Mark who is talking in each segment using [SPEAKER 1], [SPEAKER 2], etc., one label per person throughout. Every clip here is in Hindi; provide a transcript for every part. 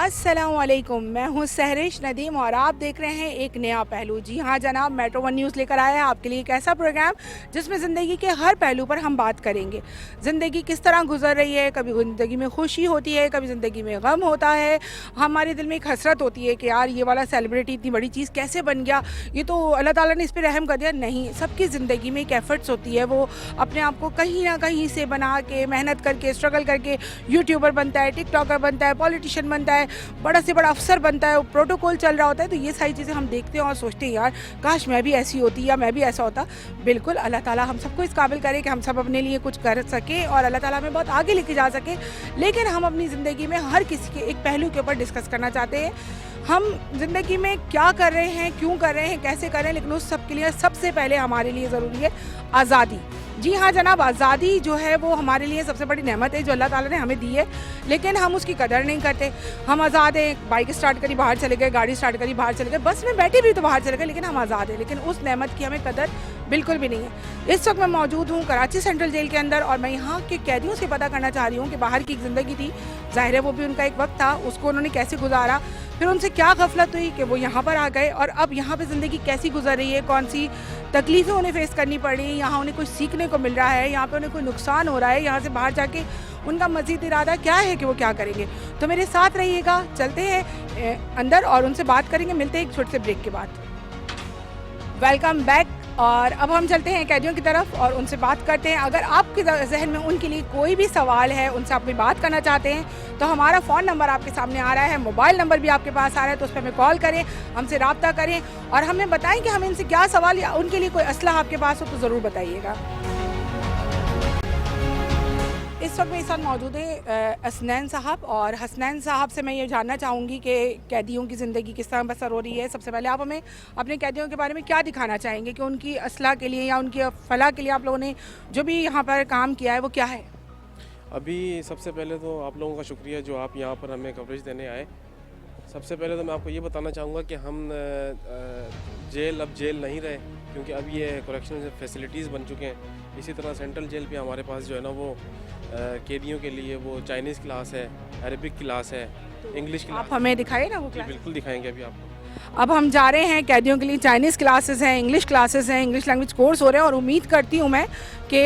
[SPEAKER 1] अस्सलामुअलैकुम, मैं हूं सहरिश नदीम और आप देख रहे हैं एक नया पहलू। जी हाँ जनाब, मेट्रो वन न्यूज़ लेकर आया है आपके लिए एक ऐसा प्रोग्राम जिसमें ज़िंदगी के हर पहलू पर हम बात करेंगे। ज़िंदगी किस तरह गुजर रही है, कभी ज़िंदगी में खुशी होती है, कभी ज़िंदगी में गम होता है। हमारे दिल में एक हसरत होती है कि यार ये वाला सेलिब्रिटी इतनी बड़ी चीज़ कैसे बन गया, ये तो अल्लाह ताला ने इस पर रहम कर दिया। नहीं, सबकी ज़िंदगी में एक एफ़र्ट्स होती है, वो अपने आप को कहीं ना कहीं से बना के मेहनत करके स्ट्रगल करके यूट्यूबर बनता है, टिकटॉकर बनता है, पॉलिटिशियन बनता है, बड़ा से बड़ा अफसर बनता है, प्रोटोकॉल चल रहा होता है। तो ये सारी चीज़ें हम देखते हैं और सोचते हैं यार काश मैं भी ऐसी होती या मैं भी ऐसा होता। बिल्कुल अल्लाह ताला हम सबको इस काबिल करे कि हम सब अपने लिए कुछ कर सके और अल्लाह ताला हमें बहुत आगे लेके जा सके। लेकिन हम अपनी ज़िंदगी में हर किसी के एक पहलू के ऊपर डिस्कस करना चाहते हैं। हम ज़िंदगी में क्या कर रहे हैं, क्यों कर रहे हैं, कैसे कर रहे हैं, लेकिन उस सब के लिए सबसे पहले हमारे लिए ज़रूरी है आज़ादी। जी हाँ जनाब, आज़ादी जो है वो हमारे लिए सबसे बड़ी नेमत है जो अल्लाह ताला ने हमें दी है, लेकिन हम उसकी कदर नहीं करते। हम आज़ाद हैं, बाइक स्टार्ट करी बाहर चले गए, गाड़ी स्टार्ट करी बाहर चले गए, बस में बैठे भी तो बाहर चले गए, लेकिन हम आज़ाद हैं। लेकिन उस नेमत की हमें कदर बिल्कुल भी नहीं है। इस वक्त मैं मौजूद हूँ कराची सेंट्रल जेल के अंदर और मैं यहाँ के कैदियों से पता करना चाह रही हूँ कि बाहर की एक ज़िंदगी थी, ज़ाहिर है वो भी उनका एक वक्त था, उसको उन्होंने कैसे गुजारा, फिर उनसे क्या गफलत हुई कि वो यहाँ पर आ गए और अब यहाँ पे ज़िंदगी कैसी गुजर रही है, कौन सी तकलीफ़ें उन्हें फेस करनी पड़ी, यहाँ उन्हें कुछ सीखने को मिल रहा है, यहाँ पे उन्हें कोई नुकसान हो रहा है, यहाँ से बाहर जाके उनका मज़ीद इरादा क्या है कि वो क्या करेंगे। तो मेरे साथ रहिएगा, चलते हैं अंदर और उनसे बात करेंगे। मिलते हैं एक छोटे से ब्रेक के बाद। Welcome back. और अब हम चलते हैं कैदियों की तरफ और उनसे बात करते हैं। अगर आपके जहन में उनके लिए कोई भी सवाल है, उनसे आप कोई बात करना चाहते हैं, तो हमारा फ़ोन नंबर आपके सामने आ रहा है, मोबाइल नंबर भी आपके पास आ रहा है, तो उस पर हमें कॉल करें, हमसे रब्ता करें और हमें बताएं कि हमें इनसे क्या सवाल या उनके लिए कोई असला आपके पास हो तो ज़रूर बताइएगा। इस वक्त मेरे साथ मौजूद है हसनैन साहब और हसनैन साहब से मैं ये जानना चाहूँगी कि कैदियों की ज़िंदगी किस तरह बसर हो रही है। सबसे पहले आप हमें अपने कैदियों के बारे में क्या दिखाना चाहेंगे कि उनकी असलाह के लिए या उनकी फलाह के लिए आप लोगों ने जो भी यहाँ पर काम किया है वो क्या है?
[SPEAKER 2] अभी सबसे पहले तो आप लोगों का शुक्रिया जो आप यहाँ पर हमें कवरेज देने आए। सबसे पहले तो मैं आपको ये बताना चाहूँगा कि हम जेल अब जेल नहीं रहे, क्योंकि अब ये करेक्शनल फैसिलिटीज़ बन चुके हैं। इसी तरह सेंट्रल जेल पे हमारे पास जो है ना वो कैदियों के लिए वो चाइनीज़ क्लास है, अरबिक क्लास है, इंग्लिश क्लास।
[SPEAKER 1] आप हमें दिखाइए ना वो
[SPEAKER 2] जी
[SPEAKER 1] क्लास।
[SPEAKER 2] बिल्कुल दिखाएंगे अभी आपको।
[SPEAKER 1] अब हम जा रहे हैं कैदियों के लिए, चाइनीज़ क्लासेस हैं, इंग्लिश क्लासेस हैं, इंग्लिश लैंग्वेज कोर्स हो रहे हैं और उम्मीद करती हूँ मैं कि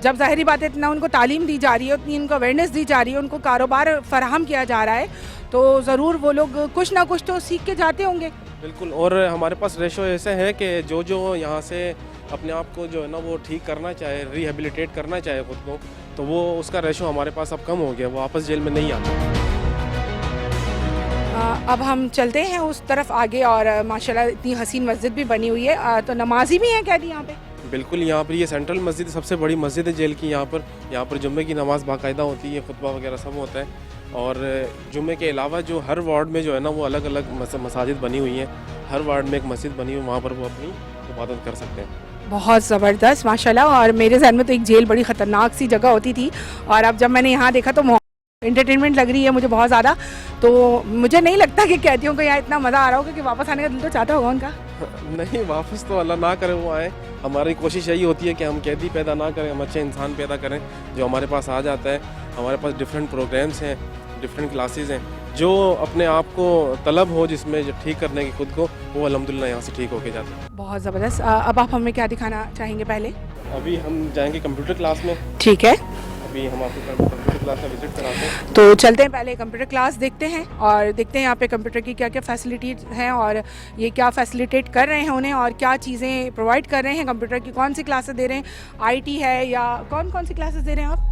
[SPEAKER 1] जब ज़ाहिरी बात है इतना उनको तालीम दी जा रही है, उतनी उनको अवेयरनेस दी जा रही है, उनको कारोबार फराहम किया जा रहा है, तो ज़रूर वो लोग कुछ ना कुछ तो सीख के जाते होंगे।
[SPEAKER 2] बिल्कुल, और हमारे पास रेशो ऐसे है कि जो यहाँ से अपने आप को जो है ना वो ठीक करना चाहे, रिहेबिलिटेट करना चाहे खुद को, तो वो उसका रेशो हमारे पास अब कम हो गया, वो वापस जेल में नहीं आता।
[SPEAKER 1] अब हम चलते हैं उस तरफ आगे और माशाल्लाह इतनी हसीन मस्जिद भी बनी हुई है, तो नमाजी भी हैं कैदी यहाँ पे?
[SPEAKER 2] बिल्कुल, यहाँ पर ये सेंट्रल मस्जिद सबसे बड़ी मस्जिद है जेल की। यहाँ पर जुम्मे की नमाज़ बाकायदा होती है, खुतबा वगैरह सब होता है। और जुम्मे के अलावा जो हर वार्ड में जो है ना वो अलग अलग मसाजिद बनी हुई हैं, हर वार्ड में एक मस्जिद बनी हुई है, वहाँ पर वो अपनी इबादत कर सकते हैं।
[SPEAKER 1] बहुत ज़बरदस्त माशाल्लाह। और मेरे जहन में तो एक जेल बड़ी ख़तरनाक सी जगह होती थी और अब जब मैंने यहाँ देखा तो एंटरटेनमेंट लग रही है मुझे बहुत ज़्यादा। तो मुझे नहीं लगता कि कैदियों को यहाँ इतना मज़ा आ रहा होगा कि वापस आने का दिल तो चाहता होगा उनका।
[SPEAKER 2] नहीं, वापस तो अल्लाह ना करे वो आए। हमारी कोशिश यही होती है कि हम कैदी पैदा ना करें, हम अच्छे इंसान पैदा करें जो हमारे पास आ जाता है। हमारे पास डिफरेंट प्रोग्राम्स हैं, डिफरेंट क्लासेस हैं, जो अपने आप को तलब हो जिसमें जो ठीक करने की खुद को, वो अल्हम्दुलिल्लाह यहाँ से ठीक होके जाता है।
[SPEAKER 1] बहुत ज़बरदस्त। अब आप हमें क्या दिखाना चाहेंगे पहले?
[SPEAKER 2] अभी हम जाएंगे कंप्यूटर क्लास में।
[SPEAKER 1] ठीक है,
[SPEAKER 2] अभी हम आपको कंप्यूटर क्लास का विजिट कराते हैं।
[SPEAKER 1] तो चलते हैं, पहले कंप्यूटर क्लास देखते हैं और देखते हैं यहाँ पे कंप्यूटर की क्या क्या फैसिलिटीज़ हैं और ये क्या फैसिलिटेट कर रहे हैं उन्हें और क्या चीज़ें प्रोवाइड कर रहे हैं। कंप्यूटर की कौन सी क्लासेस दे रहे हैं, आईटी है या कौन कौन सी क्लासेस दे रहे हैं आप?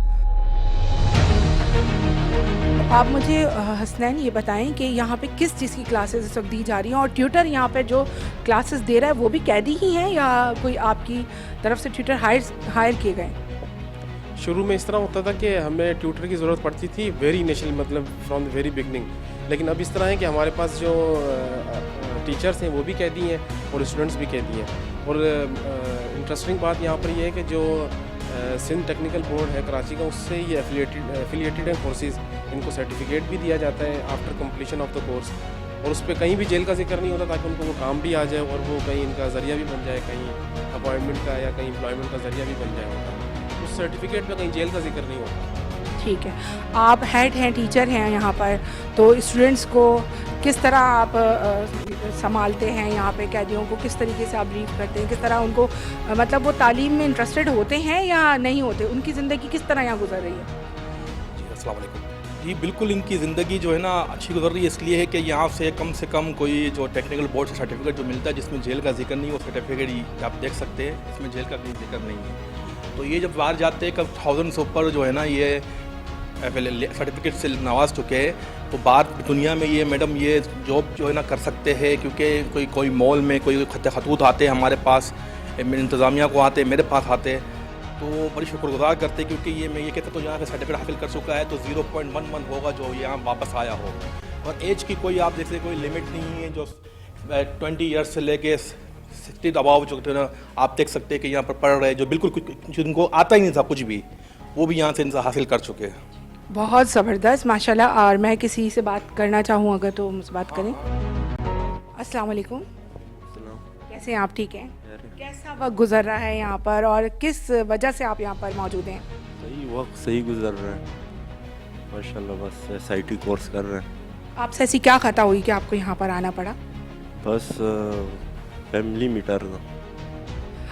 [SPEAKER 1] आप मुझे हसनैन ये बताएं कि यहाँ पे किस चीज़ की क्लासेस इस वक्त दी जा रही हैं और ट्यूटर यहाँ पे जो क्लासेस दे रहा है वो भी कैदी ही हैं या कोई आपकी तरफ से ट्यूटर हायर किए गए?
[SPEAKER 2] शुरू में इस तरह होता था कि हमें ट्यूटर की ज़रूरत पड़ती थी वेरी इनिशियल, मतलब फ्रॉम द वेरी बिगनिंग। लेकिन अब इस तरह है कि हमारे पास जो टीचर्स हैं वो भी कैदी हैं और स्टूडेंट्स भी कैदी हैं। और इंटरेस्टिंग बात यहाँ पर यह है कि जो सिंध टेक्निकल बोर्ड है कराची का, उससे ये एफिलिएटेड हैं कोर्सेज़, इनको सर्टिफिकेट भी दिया जाता है after completion of the course. और उस पर कहीं भी जेल का जिक्र नहीं होता ताकि उनको वो काम भी आ जाए और वो कहीं इनका ज़रिया भी बन जाए, कहीं अपॉइंटमेंट का या कहीं एम्प्लॉयमेंट का ज़रिया भी बन जाए उनका। उस सर्टिफिकेट में कहीं जेल का जिक्र नहीं होता।
[SPEAKER 1] ठीक है, आप हेड हैं, टीचर हैं यहाँ पर, तो स्टूडेंट्स को किस तरह आप संभालते हैं यहाँ पे, कैदियों को किस तरीके से आप ब्रीफ करते हैं, किस तरह उनको मतलब वो तालीम में इंटरेस्टेड होते हैं या नहीं होते, उनकी ज़िंदगी किस तरह यहाँ गुजर रही है?
[SPEAKER 3] जी अस्सलाम वालेकुम। जी बिल्कुल, इनकी ज़िंदगी जो है ना अच्छी गुजर रही है, इसलिए है कि यहाँ से कम कोई जो टेक्निकल बोर्ड से सर्टिफिकेट जो मिलता है जिसमें जेल का जिक्र नहीं, वो सर्टिफिकेट ही आप देख सकते हैं, इसमें जेल का कोई जिक्र नहीं है। तो ये जब बाहर जाते हैं, कब 1000 से ऊपर जो है ना ये सर्टिफिकेट से नवाज चुके हैं, तो बाहर दुनिया में ये मैडम ये जॉब जो है ना कर सकते हैं, क्योंकि कोई मॉल में कोई खतूत आते हैं हमारे पास, इंतज़ामिया को आते, मेरे पास आते, तो बड़ी शुक्रगुजार करते, क्योंकि ये मैं ये कहता तो यहाँ से सर्टिफिकेट हासिल कर चुका है तो 0.11 होगा जो यहाँ वापस आया हो। और एज की कोई आप जैसे कोई लिमिट नहीं है, जो 20 ईयर्स से लेके 60 अबाव जो ना आप देख सकते हैं कि यहाँ पर पढ़ रहे हैं, जो बिल्कुल जिनको आता ही नहीं था कुछ भी, वो भी यहाँ से इनसे हासिल कर चुके हैं।
[SPEAKER 1] बहुत ज़बरदस्त माशाल्लाह। और मैं किसी से बात करना चाहूँ अगर तो मुझसे बात करें। अस्सलाम वालेकुम, कैसे हैं आप? ठीक हैं? कैसा वक्त गुजर रहा है यहाँ पर और किस वजह से आप यहाँ पर मौजूद हैं?
[SPEAKER 4] सही वक्त सही गुजर रहा है माशाल्लाह, बस SIT कोर्स कर रहे हैं।
[SPEAKER 1] आपसे ऐसी क्या खता हुई कि आपको यहाँ पर आना पड़ा?
[SPEAKER 4] बस फैमिली मीटर था।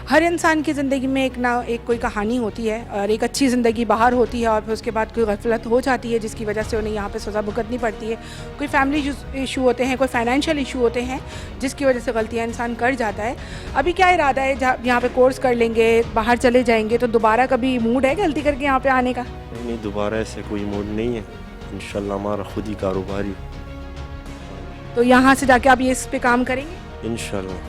[SPEAKER 1] हर इंसान की ज़िंदगी में एक कोई कहानी होती है और एक अच्छी ज़िंदगी बाहर होती है और फिर उसके बाद कोई गफलत हो जाती है जिसकी वजह से उन्हें यहाँ पे सज़ा भुगतनी पड़ती है। कोई फैमिली इशू होते हैं, कोई फाइनेंशियल इशू होते हैं जिसकी वजह से गलतियाँ इंसान कर जाता है। अभी क्या इरादा है, जहाँ यहाँ पे कोर्स कर लेंगे, बाहर चले जाएंगे तो दोबारा कभी मूड है गलती करके यहाँ पे आने का?
[SPEAKER 4] नहीं, दोबारा ऐसे कोई मूड नहीं है, इंशाल्लाह हमारा खुद ही कारोबारी।
[SPEAKER 1] तो यहाँ से जाके आप ये इस पे काम करेंगे
[SPEAKER 4] इंशाल्लाह।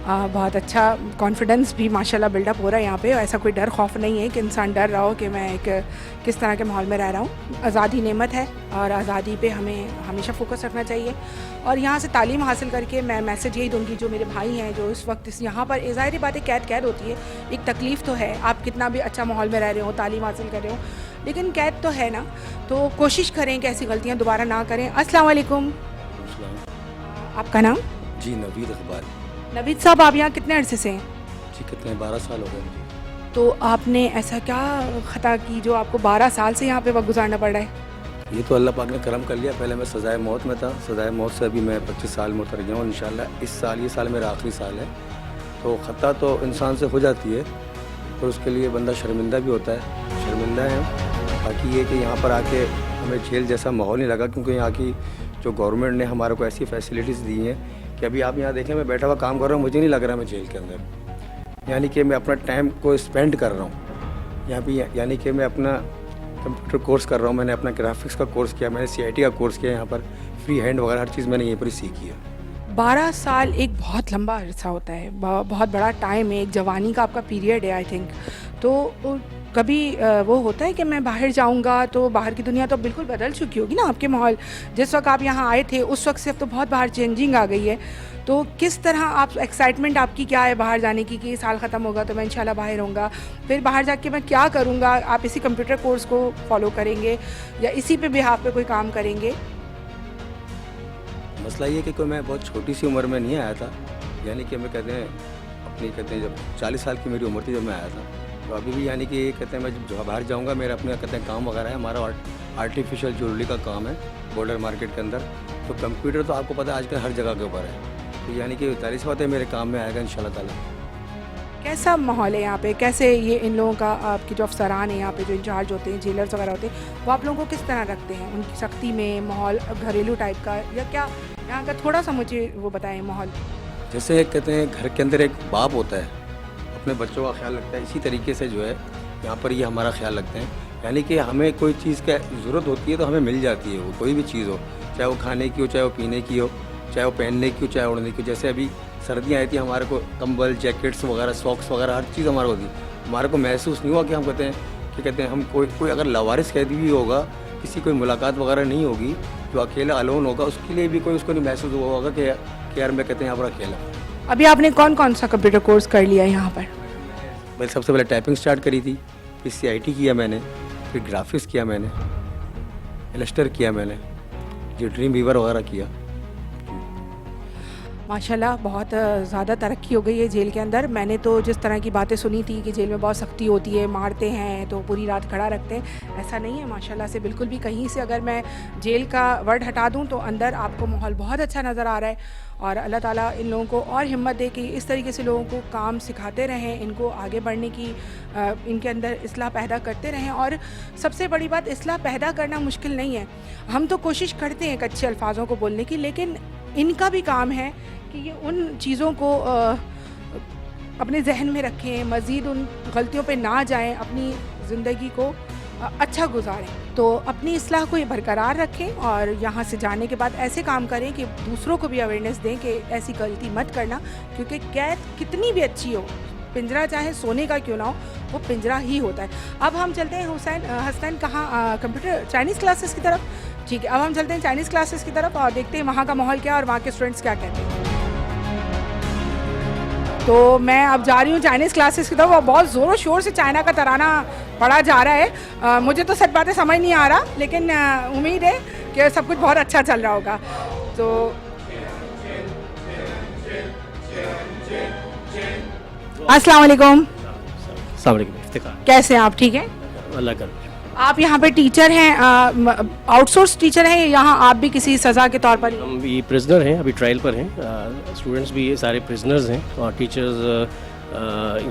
[SPEAKER 1] बहुत अच्छा कॉन्फिडेंस भी माशाल्लाह बिल्डअप हो रहा है यहाँ पे। ऐसा कोई डर खौफ नहीं है कि इंसान डर रहा हो कि मैं एक किस तरह के माहौल में रह रहा हूँ। आज़ादी नेमत है और आज़ादी पे हमें हमेशा फोकस रखना चाहिए। और यहाँ से तालीम हासिल करके मैं मैसेज यही दूँगी जो मेरे भाई हैं जो इस वक्त यहाँ पर, ज़ाहिर बात है कैद होती है, एक तकलीफ़ तो है, आप कितना भी अच्छा माहौल में रह रहे हो, तालीम हासिल कर रहे हो, लेकिन कैद तो है ना। तो कोशिश करें कि ऐसी गलतियाँ दोबारा ना करें। अस्सलाम वालेकुम, आपका नाम?
[SPEAKER 5] जी नवीद इकबाल।
[SPEAKER 1] नवीद साहब, आप यहाँ कितने अरसे से हैं?
[SPEAKER 5] जी कितने 12 साल हो गए मुझे।
[SPEAKER 1] तो आपने ऐसा क्या ख़ता की जो आपको 12 साल से यहाँ पे वक्त गुजारना पड़ रहा है?
[SPEAKER 5] ये तो अल्लाह पाक ने करम कर लिया। पहले मैं सज़ाए मौत में था, सज़ाए मौत से अभी मैं 25 साल में उतर गया हूँ इंशाल्लाह। ये साल मेरा आखिरी साल है। तो ख़ता तो इंसान से हो जाती है और उसके लिए बंदा शर्मिंदा भी होता है, शर्मिंदा है। बाकी ये कि यहाँ पर आके हमें जेल जैसा माहौल नहीं लगा, क्योंकि यहाँ की जो गवर्नमेंट ने हमारे को ऐसी फैसिलिटीज़ दी हैं कि अभी आप यहाँ देखें, मैं बैठा हुआ काम कर रहा हूँ, मुझे नहीं लग रहा मैं जेल के अंदर। यानी कि मैं अपना टाइम को स्पेंड कर रहा हूँ यहाँ पे। यानी कि मैं अपना कंप्यूटर कोर्स कर रहा हूँ, मैंने अपना ग्राफिक्स का कोर्स किया, मैंने CIT का कोर्स किया, यहाँ पर फ्री हैंड वगैरह हर चीज़ मैंने यहीं पर ही सीखी है।
[SPEAKER 1] 12 साल एक बहुत लंबा अरसा होता है, बहुत बड़ा टाइम है, एक जवानी का आपका पीरियड है आई थिंक। तो कभी वो होता है कि मैं बाहर जाऊंगा तो बाहर की दुनिया तो बिल्कुल बदल चुकी होगी ना आपके माहौल, जिस वक्त आप यहाँ आए थे उस वक्त से अब तो बहुत बाहर चेंजिंग आ गई है। तो किस तरह आप एक्साइटमेंट आपकी क्या है बाहर जाने की कि ये साल ख़त्म होगा तो मैं इंशाल्लाह बाहर रहूँगा, फिर बाहर जाके मैं क्या करूँगा? आप इसी कंप्यूटर कोर्स को फॉलो करेंगे या इसी पे बिहाफ पे कोई काम करेंगे?
[SPEAKER 5] मसला ये कि मैं बहुत छोटी सी उम्र में नहीं आया था। यानी कि मैं कहते हैं जब 40 साल की मेरी उम्र थी जब मैं आया था। तो अभी भी यानी कि कहते हैं मैं जब बाहर जाऊंगा, मेरा अपने कहते हैं काम वगैरह है, हमारा आर्टिफिशियल ज्वेलरी का काम है बॉर्डर मार्केट के अंदर। तो कंप्यूटर तो आपको पता है आजकल हर जगह के ऊपर है। तो यानी कि 40 बातें मेरे काम में आएगा इंशाल्लाह ताला।
[SPEAKER 1] कैसा माहौल है यहाँ पे? कैसे ये इन लोगों का, आपके जो अफसरान हैं यहाँ पे जो इंचार्ज होते हैं, जेलर्स वगैरह होते हैं, वो आप लोगों को किस तरह रखते हैं? उनकी सख्ती में माहौल घरेलू टाइप का या क्या यहाँ का? थोड़ा सा मुझे वो बताएं माहौल।
[SPEAKER 5] जैसे कहते हैं घर के अंदर एक बाप होता है, अपने बच्चों का ख्याल रखता है, इसी तरीके से जो है यहाँ पर ये हमारा ख्याल रखते हैं। यानी कि हमें कोई चीज़ का ज़रूरत होती है तो हमें मिल जाती है, वो कोई भी चीज़ हो, चाहे वो खाने की हो, चाहे वो पीने की हो, चाहे वो पहनने की हो, चाहे ओढ़ने की हो। जैसे अभी सर्दियाँ आई थी, हमारे को कंबल, जैकेट्स वगैरह, सॉक्स वगैरह हर चीज़ हमारे को दी। हमारे को महसूस नहीं हुआ कि हम कहते हैं हम कोई अगर लावारिस कैदी भी होगा, किसी कोई मुलाकात वगैरह नहीं होगी, जो अकेला अलोन होगा, उसके लिए भी कोई उसको नहीं महसूस हुआ होगा कि यार मैं कहते हैं यहाँ पर अकेला।
[SPEAKER 1] अभी आपने कौन कौन सा कंप्यूटर कोर्स कर लिया यहाँ पर?
[SPEAKER 5] मैंने सबसे पहले टाइपिंग स्टार्ट करी थी, फिर CIT किया मैंने, फिर ग्राफिक्स किया मैंने, इलस्टर किया मैंने, जो ड्रीम वीवर वगैरह किया।
[SPEAKER 1] माशाल्लाह बहुत ज़्यादा तरक्की हो गई है जेल के अंदर। मैंने तो जिस तरह की बातें सुनी थी कि जेल में बहुत सख्ती होती है, मारते हैं तो पूरी रात खड़ा रखते हैं, ऐसा नहीं है माशाल्लाह से बिल्कुल भी। कहीं से अगर मैं जेल का वर्ड हटा दूं तो अंदर आपको माहौल बहुत अच्छा नज़र आ रहा है। और अल्लाह ताला इन लोगों को और हिम्मत दे कि इस तरीके से लोगों को काम सिखाते रहें, इनको आगे बढ़ने की इनके अंदर इस्लाह पैदा करते रहें। और सबसे बड़ी बात, इस्लाह पैदा करना मुश्किल नहीं है, हम तो कोशिश करते हैं एक अच्छे अल्फाजों को बोलने की, लेकिन इनका भी काम है कि ये उन चीज़ों को अपने जहन में रखें, मज़ीद उन गलतियों पे ना जाएं, अपनी ज़िंदगी को अच्छा गुजारें। तो अपनी इस्लाह को ये बरकरार रखें और यहाँ से जाने के बाद ऐसे काम करें कि दूसरों को भी अवेयरनेस दें कि ऐसी गलती मत करना, क्योंकि कैद कितनी भी अच्छी हो, पिंजरा चाहे सोने का क्यों ना हो, वो पिंजरा ही होता है। अब हम चलते हैं हसनैन कहाँ कंप्यूटर चाइनीज़ क्लासेस की तरफ। ठीक है, अब हम चलते हैं चाइनीज़ क्लासेस की तरफ और देखते हैं वहाँ का माहौल क्या है और वहाँ के स्टूडेंट्स क्या कहते हैं। तो मैं अब जा रही हूँ चाइनीज़ क्लासेस की तरफ और बहुत ज़ोरों शोर से चाइना का तराना पढ़ा जा रहा है। मुझे तो सच बातें समझ नहीं आ रहा, लेकिन उम्मीद है कि सब कुछ बहुत अच्छा चल रहा होगा। तो अस्सलाम वालेकुम। कैसे हैं आप? ठीक है,
[SPEAKER 6] अल्लाह का।
[SPEAKER 1] आप यहाँ पे टीचर हैं, आउटसोर्स टीचर हैं, यहाँ आप भी किसी सज़ा के तौर पर?
[SPEAKER 6] हम भी प्रिजनर हैं, अभी ट्रायल पर हैं। स्टूडेंट्स भी ये सारे प्रिजनर्स हैं और टीचर्स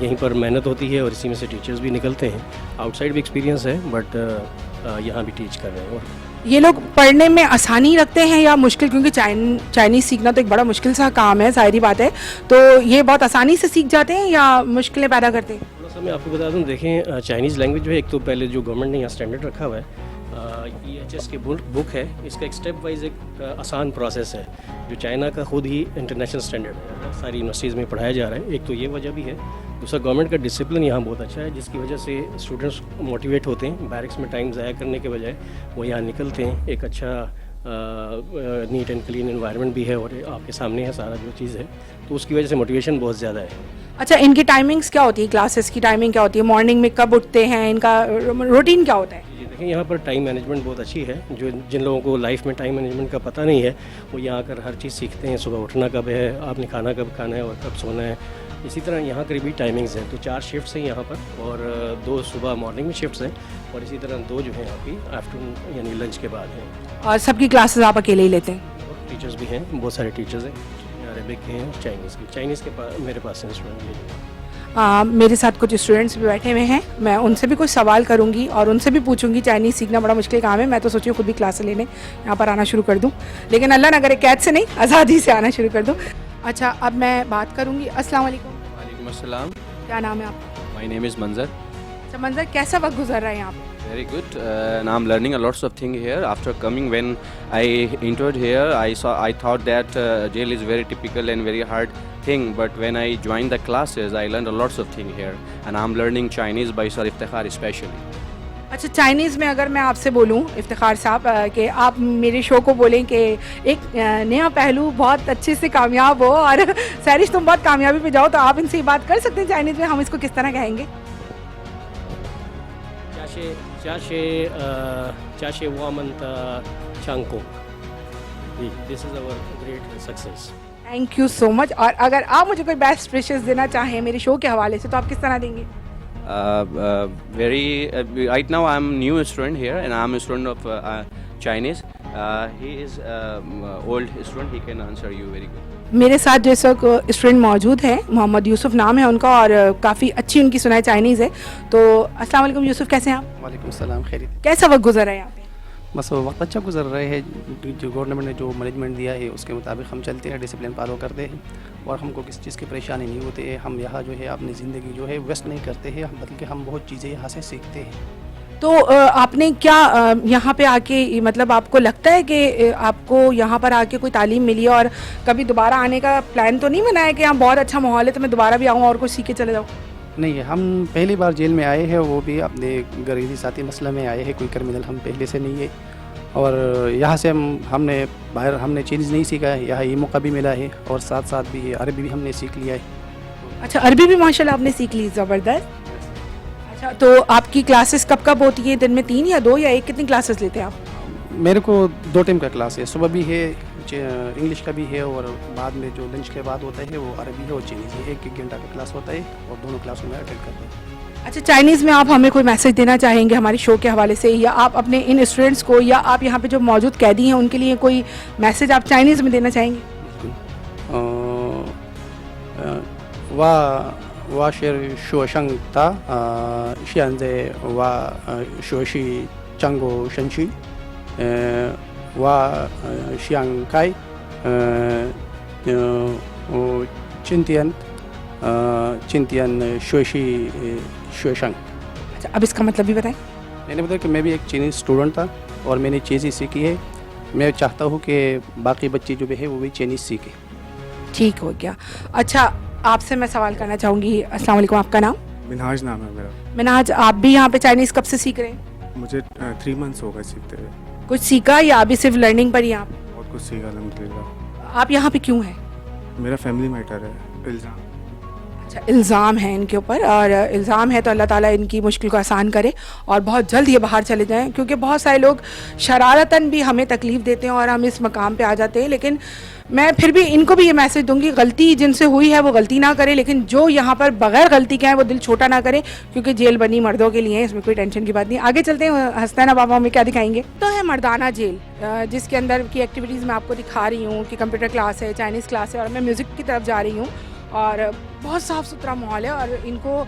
[SPEAKER 6] यहीं पर मेहनत होती है और इसी में से टीचर्स भी निकलते हैं। आउटसाइड भी एक्सपीरियंस है, बट यहाँ भी टीच कर रहे हैं। और
[SPEAKER 1] ये लोग पढ़ने में आसानी रखते हैं या मुश्किल? क्योंकि चाइनीज़ सीखना तो एक बड़ा मुश्किल सा काम है, जाहिर बात है। तो ये बहुत आसानी से सीख जाते हैं या मुश्किलें पैदा करते हैं?
[SPEAKER 6] थोड़ा सा मैं आपको बता दूं, देखें चाइनीज़ लैंग्वेज जो है, एक तो पहले जो गवर्नमेंट ने यहाँ स्टैंडर्ड रखा हुआ है, EHS की बुक है, इसका एक स्टेप वाइज एक आसान प्रोसेस है जो चाइना का खुद ही इंटरनेशनल स्टैंडर्ड है, सारी यूनिवर्सिटीज़ में पढ़ाया जा रहा है। एक तो ये वजह भी है, दूसरा गवर्नमेंट का डिसिप्लिन यहाँ बहुत अच्छा है, जिसकी वजह से स्टूडेंट्स मोटिवेट होते हैं, बैरिक्स में टाइम ज़ाया करने के बजाय वो यहाँ निकलते हैं। एक अच्छा नीट एंड क्लीन एनवायरनमेंट भी है और आपके सामने है सारा जो चीज़ है, तो उसकी वजह से मोटिवेशन बहुत ज़्यादा है।
[SPEAKER 1] अच्छा, इनकी टाइमिंग्स क्या होती है? क्लासेस की टाइमिंग क्या होती है? मॉर्निंग में कब उठते हैं? इनका रूटीन क्या होता है?
[SPEAKER 6] जी देखिए, यहाँ पर टाइम मैनेजमेंट बहुत अच्छी है। जो जिन लोगों को लाइफ में टाइम मैनेजमेंट का पता नहीं है, वो यहाँ आकर हर चीज़ सीखते हैं। सुबह उठना कब है, आपने खाना कब खाना है और कब सोना है। इसी तरह यहाँ करीबी टाइमिंग्स हैं, तो 4 शिफ्ट्स हैं यहाँ पर और 2 सुबह मॉर्निंग में शिफ्ट्स हैं और इसी तरह 2 जो हैं आपकी आफ्टरनून यानी लंच के बाद हैं।
[SPEAKER 1] और सबकी क्लासेस आप अकेले ही लेते हैं?
[SPEAKER 6] टीचर्स भी हैं, बहुत सारे टीचर्स हैं, अरेबिक के हैं, चाइनीज़ के पास मेरे पास इंस्ट्रूमेंट।
[SPEAKER 1] मेरे साथ कुछ स्टूडेंट्स भी बैठे हुए हैं, मैं उनसे भी कुछ सवाल करूंगी और उनसे भी पूछूंगी। चाइनीज़ सीखना बड़ा मुश्किल काम है, मैं तो सोची खुद भी क्लासेस लेने यहाँ पर आना शुरू कर दूँ, लेकिन अल्लाह ना करे कैद से नहीं, आज़ादी से आना शुरू कर दूँ। अच्छा, अब मैं बात करूँगी। अस्सलाम वालेकुम।
[SPEAKER 7] वालेकुम अस्सलाम।
[SPEAKER 1] क्या नाम है आपका?
[SPEAKER 7] माय नेम इज़ मंजर।
[SPEAKER 1] अच्छा मंजर, कैसा वक्त गुजर रहा है यहाँ पे?
[SPEAKER 7] Very good. And I'm learning a lots of things here. After coming, when I entered here, I thought that jail is very typical and very hard thing. But when I joined the classes, I learned a lots of things here. And I'm learning Chinese by Sir Iftikhar especially.
[SPEAKER 1] अच्छा, चाइनीज़ में अगर मैं आपसे बोलूँ इफ्तिखार साहब कि आप मेरे शो को बोलें कि एक नया पहलू बहुत अच्छे से कामयाब हो और सैरिश तुम बहुत कामयाबी पे जाओ, तो आप इनसे ये बात कर सकते हैं चाइनीज़ में? हम इसको किस तरह कहेंगे?
[SPEAKER 6] 家是我们的成功。This is our great success.
[SPEAKER 1] Thank you so much. और अगर आप मुझे कोई बेस्ट विशेस देना चाहें मेरे शो के हवाले से, तो आप किस तरह देंगे?
[SPEAKER 7] Right now I'm new student here and I'm a student of Chinese. He is old student. He can answer you very good.
[SPEAKER 1] मेरे साथ जो इस वक्त स्टूडेंट मौजूद हैं, मोहम्मद यूसुफ नाम है उनका और काफ़ी अच्छी उनकी सुनाई चाइनीज़ है। तो अस्सलाम वालेकुम यूसुफ, कैसे हैं आप?
[SPEAKER 8] वालेकुम सलाम, खैरियत।
[SPEAKER 1] कैसा वक्त गुजर रहा है यहाँ पे?
[SPEAKER 8] बस वक्त अच्छा गुजर रहे हैं, जो गवर्नमेंट ने जो मैनेजमेंट दिया है उसके मुताबिक हम चलते हैं, डिसिप्लिन फॉलो करते हैं और हमको किसी चीज़ की परेशानी नहीं होती है। हम यहाँ जो है अपनी ज़िंदगी जो है वेस्ट नहीं करते हैं, बल्कि हम बहुत चीज़ें यहाँ से सीखते हैं।
[SPEAKER 1] तो आपने क्या यहाँ पे आके, मतलब आपको लगता है कि आपको यहाँ पर आके कोई तालीम मिली और कभी दोबारा आने का प्लान तो नहीं बनाया कि यहाँ बहुत अच्छा माहौल है तो मैं दोबारा भी आऊँ और कुछ सीख के चले जाऊँ?
[SPEAKER 8] नहीं, हम पहली बार जेल में आए हैं, वो भी अपने गरीबी साथी मसला में आए हैं, कोई क्रिमिनल हम पहले से नहीं है। और यहाँ से हमने बाहर हमने चीज़ नहीं सीखा है, यहाँ ये मौका भी मिला है और साथ साथ भी अरबी भी हमने सीख लिया है।
[SPEAKER 1] अच्छा, अरबी भी माशाल्लाह आपने सीख ली, ज़बरदस्त। अच्छा, तो आपकी क्लासेस कब कब होती है? दिन में 3 या 2 या 1? कितनी क्लासेस लेते हैं आप?
[SPEAKER 8] मेरे को 2 टाइम का क्लास है, सुबह भी है, इंग्लिश का भी है, और बाद में जो लंच के बाद होता है वो अरबी है और चाइनीज़ है। एक घंटा का क्लास होता है और दोनों क्लासों में अटेंड करते हैं।
[SPEAKER 1] अच्छा, चाइनीज़ में आप हमें कोई मैसेज देना चाहेंगे हमारे शो के हवाले से, या आप अपने इन स्टूडेंट्स को, या आप यहाँ पे जो मौजूद कैदी हैं उनके लिए कोई मैसेज आप चाइनीज़ में देना चाहेंगे?
[SPEAKER 8] वा शेर शोशंग ता शियांजे वा शोशी चंगो शंशी वा शियांग चिंतियन शोशी शोशंग।
[SPEAKER 1] अच्छा, अब इसका मतलब भी बताएं।
[SPEAKER 8] मैंने बताया कि मैं भी एक चाइनीज़ स्टूडेंट था और मैंने चीज़ें सीखी है। मैं चाहता हूँ कि बाकी बच्चे जो भी है वो भी चाइनीज़ सीखें।
[SPEAKER 1] ठीक हो गया। अच्छा, आपसे मैं सवाल करना चाहूँगी। अस्सलाम वालेकुम, आपका नाम?
[SPEAKER 9] मिनहाज नाम है मेरा।
[SPEAKER 1] मिनहाज, आप भी यहाँ पे चाइनीज़ कब से सीख रहे हैं?
[SPEAKER 9] मुझे 3 मंथ्स हो गए सीखते हुए।
[SPEAKER 1] कुछ सीखा या अभी सिर्फ लर्निंग पर ही आप?
[SPEAKER 9] बहुत कुछ सीखा अल्हम्दुलिल्लाह।
[SPEAKER 1] आप यहाँ पे क्यों हैं?
[SPEAKER 9] मेरा फैमिली मैटर है, इल्ज़ाम।
[SPEAKER 1] अच्छा, इल्ज़ाम है इनके ऊपर, और इल्ज़ाम है तो अल्लाह ताला इनकी मुश्किल को आसान करे और बहुत जल्द ये बाहर चले जाएं, क्योंकि बहुत सारे लोग शरारतन भी हमें तकलीफ़ देते हैं और हम इस मकाम पे आ जाते हैं। लेकिन मैं फिर भी इनको भी ये मैसेज दूंगी, गलती जिनसे हुई है वो गलती ना करें, लेकिन जो यहाँ पर बगैर गलती के हैं वो दिल छोटा ना करें, क्योंकि जेल बनी मर्दों के लिए है, इसमें कोई टेंशन की बात नहीं। आगे चलते हैं, हंसना ना बाबा हमें क्या दिखाएंगे। तो है मर्दाना जेल, जिसके अंदर की एक्टिविटीज़ मैं आपको दिखा रही हूँ कि कंप्यूटर क्लास है, चाइनीज़ क्लास है, और मैं म्यूज़िक की तरफ जा रही हूँ। और बहुत साफ़ सुथरा माहौल है, और इनको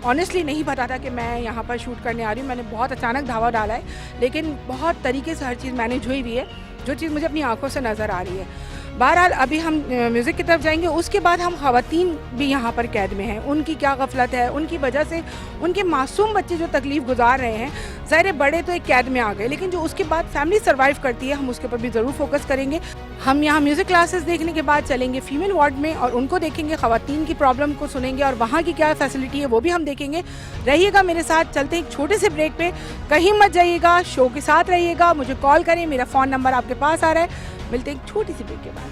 [SPEAKER 1] ऑनेस्टली नहीं पता था कि मैं यहाँ पर शूट करने आ रही हूँ। मैंने बहुत अचानक धावा डाला है, लेकिन बहुत तरीके से हर चीज़ मैनेज हुई भी है, जो चीज़ मुझे अपनी आंखों से नज़र आ रही है। बहरहाल अभी हम म्यूज़िक की तरफ जाएंगे, उसके बाद हम ख़वातीन भी यहाँ पर कैद में हैं, उनकी क्या गफलत है, उनकी वजह से उनके मासूम बच्चे जो तकलीफ़ गुजार रहे हैं। ज़ाहिर बड़े तो एक कैद में आ गए, लेकिन जो उसके बाद फैमिली सर्वाइव करती है, हम उसके ऊपर भी ज़रूर फोकस करेंगे। हम यहाँ म्यूज़िक क्लासेस देखने के बाद चलेंगे फीमेल वार्ड में और उनको देखेंगे, ख़वातीन की प्रॉब्लम को सुनेंगे और वहाँ की क्या फैसिलिटी है वो भी हम देखेंगे। रहिएगा मेरे साथ, चलते हैं एक छोटे से ब्रेक पे, कहीं मत जाइएगा, शो के साथ रहिएगा। मुझे कॉल करें, मेरा फ़ोन नंबर आपके पास आ रहा है। मिलते हैं एक छोटी सी ब्रेक के बाद।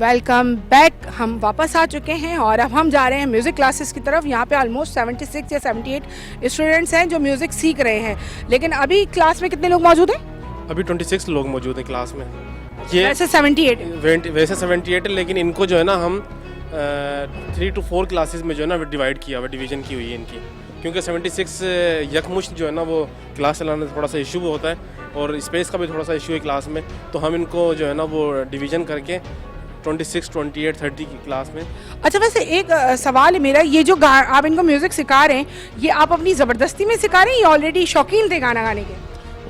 [SPEAKER 1] वेलकम बैक, हम वापस आ चुके हैं और अब हम जा रहे हैं म्यूज़िक क्लासेस की तरफ। यहाँ पे ऑलमोस्ट 76 या 78 स्टूडेंट्स हैं जो म्यूज़िक सीख रहे हैं। लेकिन अभी क्लास में कितने लोग मौजूद हैं?
[SPEAKER 2] अभी 26 लोग मौजूद हैं क्लास में। ये
[SPEAKER 1] वैसे 78
[SPEAKER 2] वैसे 78 है, लेकिन इनको जो है ना हम 3 to 4 क्लासेस में जो है ना डिवाइड किया हुआ, डिवीज़न की हुई है इनकी, क्योंकि 76 यकमुश्त जो है ना वो क्लास चलाने में थोड़ा सा इशू होता है और स्पेस का भी थोड़ा सा इशू है क्लास में। तो हम इनको जो है ना वो डिवीज़न करके 26, 28, 30 की क्लास में।
[SPEAKER 1] अच्छा, वैसे एक सवाल है मेरा, ये जो आप इनको म्यूज़िक सिखा रहे हैं, ये आप अपनी ज़बरदस्ती में सिखा रहे हैं या ऑलरेडी शौकीन थे गाना गाने के?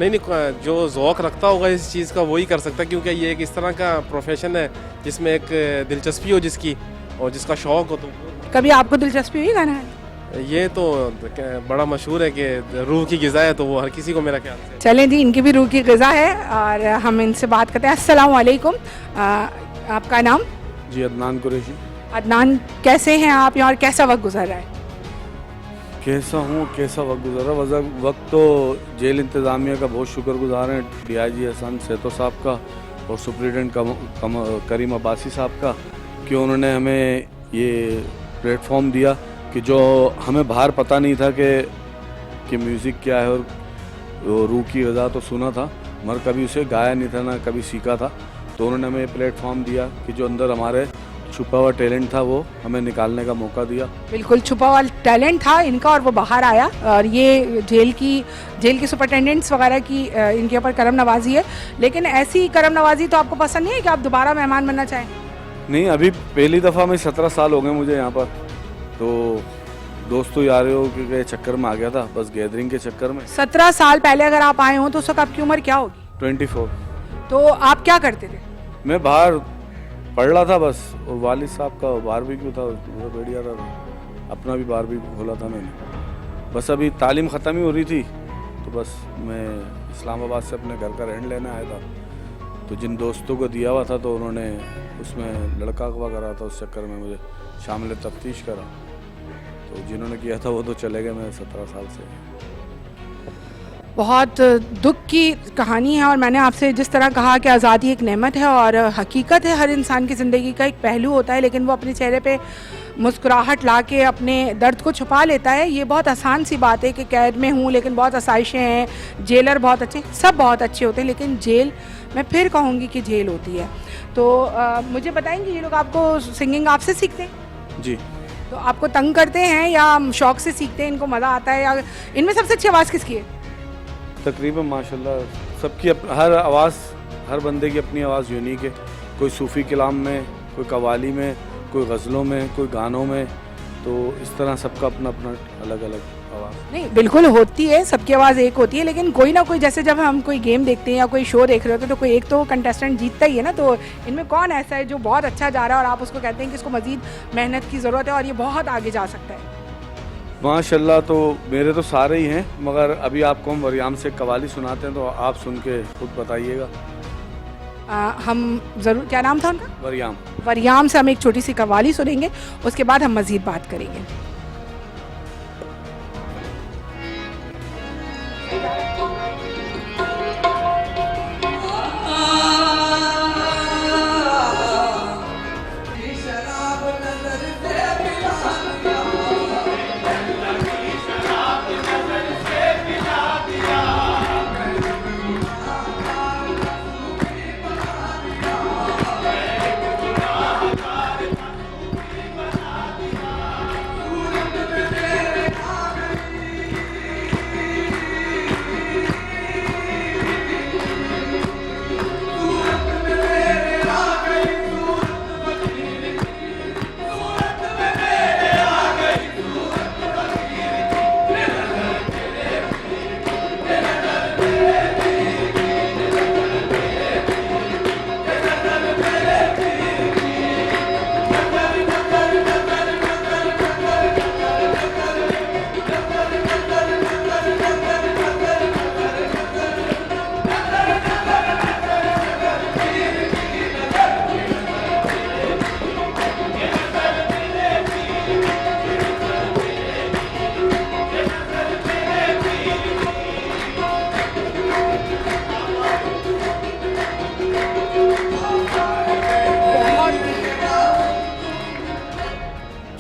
[SPEAKER 2] नहीं, जो ज़ौक़ रखता होगा इस चीज़ का वही कर सकता है, क्योंकि ये एक इस तरह का प्रोफेशन है जिसमें एक दिलचस्पी हो जिसकी और जिसका शौक़ हो। तो
[SPEAKER 1] कभी आपको दिलचस्पी हुई गाना गाने?
[SPEAKER 2] ये तो बड़ा मशहूर है कि रूह की ग़िज़ा है, तो वो हर किसी को मेरा ख्याल से।
[SPEAKER 1] चलें जी, इनकी भी रूह की ग़िज़ा है और हम इनसे बात करते हैं। अस्सलाम वालेकुम, आपका नाम?
[SPEAKER 9] जी, अदनान कुरैशी।
[SPEAKER 1] अदनान, कैसे हैं आप यहाँ और कैसा वक्त गुजर रहा है?
[SPEAKER 5] कैसा वक्त गुजरा वक्त तो जेल इंतज़ामिया का बहुत शुक्रगुजार हैं, DIG हसन सेतो साहब का और सुप्रिटेंडेंट करीम अब्बासी साहब का, कि उन्होंने हमें ये प्लेटफॉर्म दिया कि जो हमें बाहर पता नहीं था कि म्यूज़िक क्या है, और रूह की ग़िज़ा तो सुना था मगर कभी उसे गाया नहीं था, ना कभी सीखा था। तो उन्होंने हमें प्लेटफॉर्म दिया कि जो अंदर हमारे छुपा हुआ टैलेंट था वो हमें निकालने का मौका दिया।
[SPEAKER 1] बिल्कुल, छुपा हुआ टैलेंट था इनका और वो बाहर आया, और ये जेल की सुपरिटेंडेंट्स वगैरह की इनके ऊपर करम नवाजी है। लेकिन ऐसी करम नवाजी तो आपको पसंद नहीं है कि आप दोबारा मेहमान बनना चाहें?
[SPEAKER 5] नहीं, अभी पहली दफ़ा में 17 साल हो गए मुझे यहाँ पर, तो दोस्तों यारों के चक्कर में आ गया था, बस गैदरिंग के चक्कर में।
[SPEAKER 1] 17 साल पहले अगर आप आए हो तो उस वक्त आपकी उम्र क्या होगी?
[SPEAKER 5] 24।
[SPEAKER 1] तो आप क्या करते थे?
[SPEAKER 5] मैं बाहर पढ़ रहा था बस, और वालिद साहब का बारबेक्यू था, बहुत बढ़िया था, अपना भी बारबेक्यू खोला था मैंने। बस अभी तालीम ख़त्म ही हो रही थी, तो बस मैं इस्लामाबाद से अपने घर का रेंट लेने आया था। तो जिन दोस्तों को दिया हुआ था तो उन्होंने उसमें लड़का अगवा करा था, उस चक्कर में मुझे शामिल तफ्तीश करा। तो जिन्होंने किया था वो तो चले गए, मैं 17 साल से।
[SPEAKER 1] बहुत दुख की कहानी है, और मैंने आपसे जिस तरह कहा कि आज़ादी एक नेमत है और हकीकत है, हर इंसान की ज़िंदगी का एक पहलू होता है, लेकिन वो अपने चेहरे पे मुस्कुराहट ला के अपने दर्द को छुपा लेता है। ये बहुत आसान सी बात है कि कैद में हूँ लेकिन बहुत आसाइशें हैं, जेलर बहुत अच्छे, सब बहुत अच्छे होते हैं, लेकिन जेल मैं फिर कहूँगी कि जेल होती है। तो मुझे बताएंगे ये लोग आपको सिंगिंग आपसे सीखते हैं?
[SPEAKER 9] जी।
[SPEAKER 1] तो आपको तंग करते हैं या शौक से सीखते हैं, इनको मज़ा आता है, या इनमें सबसे अच्छी आवाज़ किसकी है?
[SPEAKER 9] तकरीबन माशाल्लाह सबकी हर आवाज़, हर बंदे की अपनी आवाज़ यूनिक है। कोई सूफ़ी कलाम में, कोई कवाली में, कोई गज़लों में, कोई गानों में, तो इस तरह सबका अपना अपना अलग अलग आवाज़।
[SPEAKER 1] नहीं, बिल्कुल होती है, सबकी आवाज़ एक होती है, लेकिन कोई ना कोई, जैसे जब हम कोई गेम देखते हैं या कोई शो देख रहे होते हैं तो कोई एक तो कंटेस्टेंट जीतता ही है ना। तो इनमें कौन ऐसा है जो बहुत अच्छा जा रहा है और आप उसको कहते हैं कि इसको मज़ीद मेहनत की ज़रूरत है और ये बहुत आगे जा सकता है?
[SPEAKER 9] माशाल्लाह तो मेरे तो सारे ही हैं, मगर अभी आपको हम वरियाम से कवाली सुनाते हैं, तो आप सुन के खुद बताइएगा।
[SPEAKER 1] हम ज़रूर, क्या नाम था उनका?
[SPEAKER 9] वरियाम।
[SPEAKER 1] वरियाम से हम एक छोटी सी कवाली सुनेंगे, उसके बाद हम मज़ीद बात करेंगे।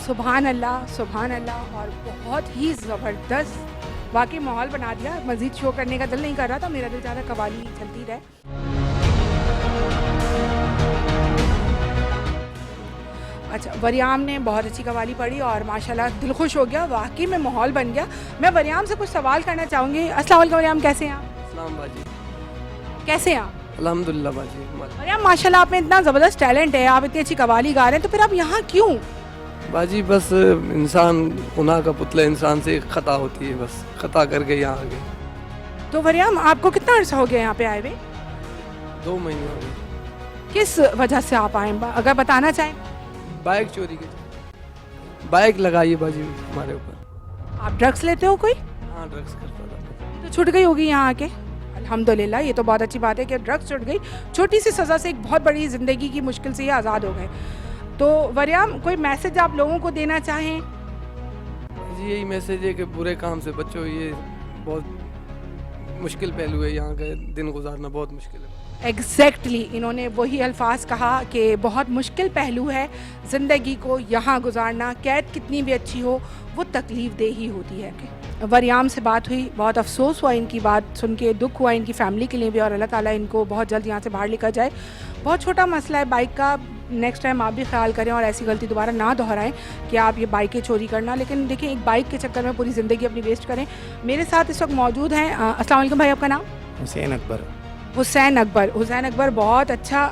[SPEAKER 1] सुभान अल्लाह, सुभान अल्लाह। और बहुत ही ज़बरदस्त वाकई माहौल बना दिया। मज़ीद शो करने का दिल नहीं कर रहा था, मेरा दिल चाह रहा कवाली चलती रहे। अच्छा, वरियाम ने बहुत अच्छी कवाली पढ़ी और माशाल्लाह दिल खुश हो गया, वाकई में माहौल बन गया। मैं वरियाम से कुछ सवाल करना चाहूँगी। अस्सलाम वालेकुम वरियाम, कैसे हैं आप?
[SPEAKER 10] अस्सलाम बाजी।
[SPEAKER 1] कैसे हैं आप?
[SPEAKER 10] अल्हम्दुलिल्लाह बाजी।
[SPEAKER 1] वरियाम माशाल्लाह आप में इतना ज़बरदस्त टैलेंट है, आप इतनी अच्छी कवाली गा रहे हैं, तो फिर आप यहाँ क्यों?
[SPEAKER 10] बाजी बस इंसान गुनाह का पुतला, इंसान से खता होती है, बस खता करके यहाँ आ गए।
[SPEAKER 1] तो वरियाम आपको कितना अर्सा हो गया यहाँ पे आए हुए?
[SPEAKER 10] 2 महीने हो गए।
[SPEAKER 1] किस वजह से आप आए, अगर बताना चाहें?
[SPEAKER 10] बाइक चोरी की, बाइक लगाई है बाजी हमारे ऊपर।
[SPEAKER 1] आप ड्रग्स लेते हो कोई?
[SPEAKER 10] हाँ, ड्रग्स करता था।
[SPEAKER 1] तो छूट गई होगी यहाँ आके, अल्हम्दुलिल्लाह। ये तो बहुत अच्छी बात है कि ड्रग्स छूट गई। छोटी सी सज़ा से एक बहुत बड़ी ज़िंदगी की मुश्किल से ये आज़ाद हो गए। तो वरियाम कोई मैसेज आप लोगों को देना चाहें?
[SPEAKER 10] जी यही मैसेज है कि बुरे काम से बचो, ये बहुत मुश्किल पहलू है, यहाँ का दिन गुजारना बहुत मुश्किल है।
[SPEAKER 1] एग्जैक्टली इन्होंने वही अल्फाज कहा कि बहुत मुश्किल पहलू है ज़िंदगी को यहाँ गुजारना। कैद कितनी भी अच्छी हो वो तकलीफ़ दे ही होती है। वरियाम से बात हुई, बहुत अफसोस हुआ इनकी बात सुन के, दुख हुआ इनकी फ़ैमिली के लिए भी, और अल्लाह ताला इनको बहुत जल्द यहाँ से बाहर लेकर जाए। बहुत छोटा मसला है बाइक का, नेक्स्ट टाइम आप भी ख्याल करें और ऐसी गलती दोबारा ना दोहराएं कि आप ये बाइकें चोरी करना। लेकिन देखिए, एक बाइक के चक्कर में पूरी ज़िंदगी अपनी वेस्ट करें। मेरे साथ इस वक्त मौजूद हैं, अस्सलाम वालेकुम भाई, आपका नाम?
[SPEAKER 8] हुसैन अकबर।
[SPEAKER 1] हुसैन अकबर। हुसैन अकबर बहुत अच्छा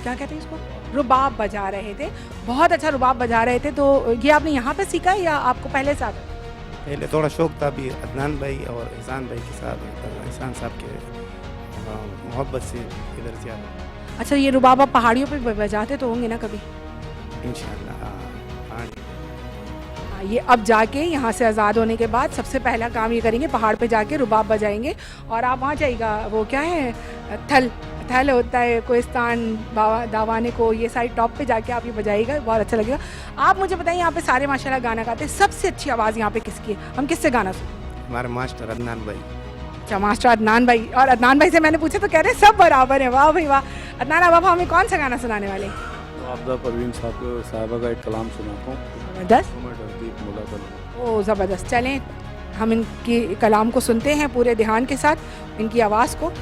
[SPEAKER 1] क्या कहते हैं इसको, रुबाब बजा रहे थे, बहुत अच्छा रुबाब बजा रहे थे। तो ये आपने यहाँ पे सीखा है या आपको पहले से आता?
[SPEAKER 8] पहले थोड़ा शौक था, अभी अदनान भाई और एहसान भाई के साथ, एहसान साहब के मोहब्बत से इधर से आया।
[SPEAKER 1] अच्छा, ये रुबाब आप पहाड़ियों पे बजाते तो होंगे ना कभी?
[SPEAKER 8] इंशाल्लाह। हाँ।
[SPEAKER 1] ये अब जाके यहाँ से आज़ाद होने के बाद सबसे पहला काम ये करेंगे, पहाड़ पे जाके रुबाब बजाएंगे। और आप वहाँ जाइएगा, वो क्या है, थल होता है कोहिस्तान दावाने को, ये साइड टॉप पे जाके आप ये बजाइएगा, बहुत अच्छा लगेगा। आप मुझे बताइए, यहाँ पे सारे माशाल्लाह गाना गाते हैं, सबसे अच्छी आवाज़ यहाँ पे किसकी है? हम किससे गाना सुनें?
[SPEAKER 8] हमारे मास्टर अदनान भाई।
[SPEAKER 1] अच्छा, मास्टर अदनान भाई। और अदनान भाई से मैंने पूछा तो कह रहे सब बराबर है। वाह भाई वाह। अदनान, अब आप हमें कौन सा गाना सुनाने वाले?
[SPEAKER 9] आपदा परवीन साहब साहबा का एक कलाम सुनाता हूँ।
[SPEAKER 1] ज़बरदस्त, ओ ज़बरदस्त। चलें हम इनकी कलाम को सुनते हैं पूरे ध्यान के साथ, इनकी आवाज़ को।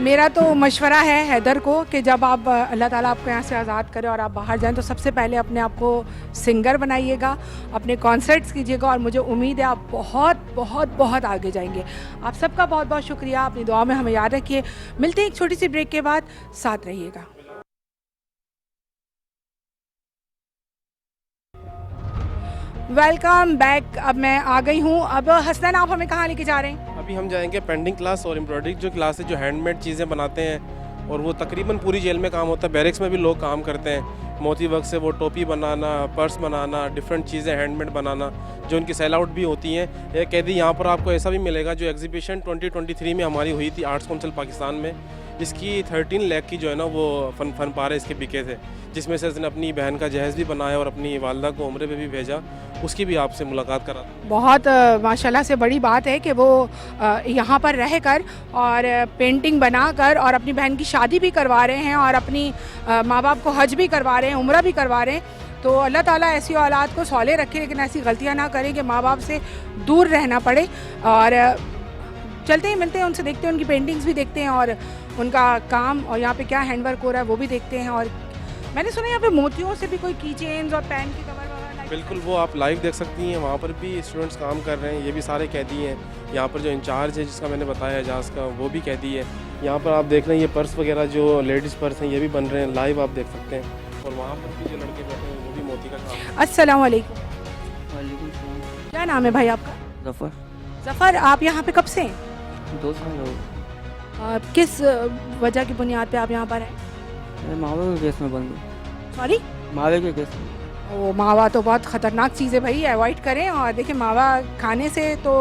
[SPEAKER 1] मेरा तो मशवरा है हैदर को कि जब आप अल्लाह ताला आपको यहाँ से आज़ाद करे और आप बाहर जाएं तो सबसे पहले अपने आप को सिंगर बनाइएगा, अपने कॉन्सर्ट्स कीजिएगा और मुझे उम्मीद है आप बहुत बहुत बहुत आगे जाएंगे। आप सबका बहुत बहुत शुक्रिया, अपनी दुआ में हमें याद रखिए। मिलते हैं एक छोटी सी ब्रेक के बाद, साथ रहिएगा। Welcome back. अब मैं आ गई हूँ। अब हसनैन आप हमें कहाँ लेके जा रहे हैं?
[SPEAKER 2] अभी हम जाएंगे पेंटिंग क्लास और एम्ब्रॉयडरी जो क्लास है, जो हैंडमेड चीज़ें बनाते हैं और वो तकरीबन पूरी जेल में काम होता है। बैरिक्स में भी लोग काम करते हैं मोती वर्क से, वो टोपी बनाना, पर्स बनाना, डिफरेंट चीज़ें हैंडमेड बनाना जो उनकी सेल आउट भी होती हैं। एक कैदी यहाँ पर आपको ऐसा भी मिलेगा जो एग्जीबिशन 2023 में हमारी हुई थी आर्ट्स काउंसिल पाकिस्तान में, इसकी 13 लाख की जो है ना वो फन पारे इसके बिके थे, जिसमें से उसने अपनी बहन का जहेज़ भी बनाया और अपनी वालदा को उम्रे पे भी भेजा। उसकी भी आपसे मुलाकात करा।
[SPEAKER 1] बहुत माशाल्लाह से बड़ी बात है कि वो यहाँ पर रहकर और पेंटिंग बनाकर और अपनी बहन की शादी भी करवा रहे हैं और अपनी माँ बाप को हज भी करवा रहे हैं, उम्रा भी करवा रहे हैं। तो अल्लाह ताला ऐसी औलाद को सौले रखे, लेकिन ऐसी गलतियाँ ना करें कि माँ बाप से दूर रहना पड़े। और चलते हैं, मिलते हैं उनसे, देखते हैं उनकी पेंटिंग्स भी देखते हैं और उनका काम और यहाँ पे क्या हैंडवर्क हो रहा है वो भी देखते हैं। और मैंने सुना यहाँ पे मोतियों से भी कोई की चेन्स और पेन की कवर वगैरह।
[SPEAKER 2] बिल्कुल, वो आप लाइव देख सकती हैं, वहाँ पर भी स्टूडेंट्स काम कर रहे हैं। ये भी सारे कैदी हैं। यहाँ पर जो इंचार्ज है जिसका मैंने बताया एजाज़ का, वो भी कैदी है। यहाँ पर आप देख रहे हैं ये पर्स वगैरह जो लेडीज़ पर्स हैं ये भी बन रहे हैं, लाइव आप देख सकते हैं। और वहाँ पर भी जो लड़के बैठे हैं वो भी मोती का काम।
[SPEAKER 1] अस्सलाम वालेकुम। क्या नाम है भाई आपका?
[SPEAKER 11] ज़फ़र।
[SPEAKER 1] ज़फ़र, आप यहाँ पे कब से हैं?
[SPEAKER 11] 2 साल हो गए।
[SPEAKER 1] किस वजह की बुनियाद पे आप यहाँ पर हैं?
[SPEAKER 11] मैं मावा के केस में बंद हूँ।
[SPEAKER 1] सॉरी?
[SPEAKER 11] मावे के केस में।
[SPEAKER 1] वो मावा तो बहुत ख़तरनाक चीज़ है भाई, अवॉइड करें। और देखिए, मावा खाने से तो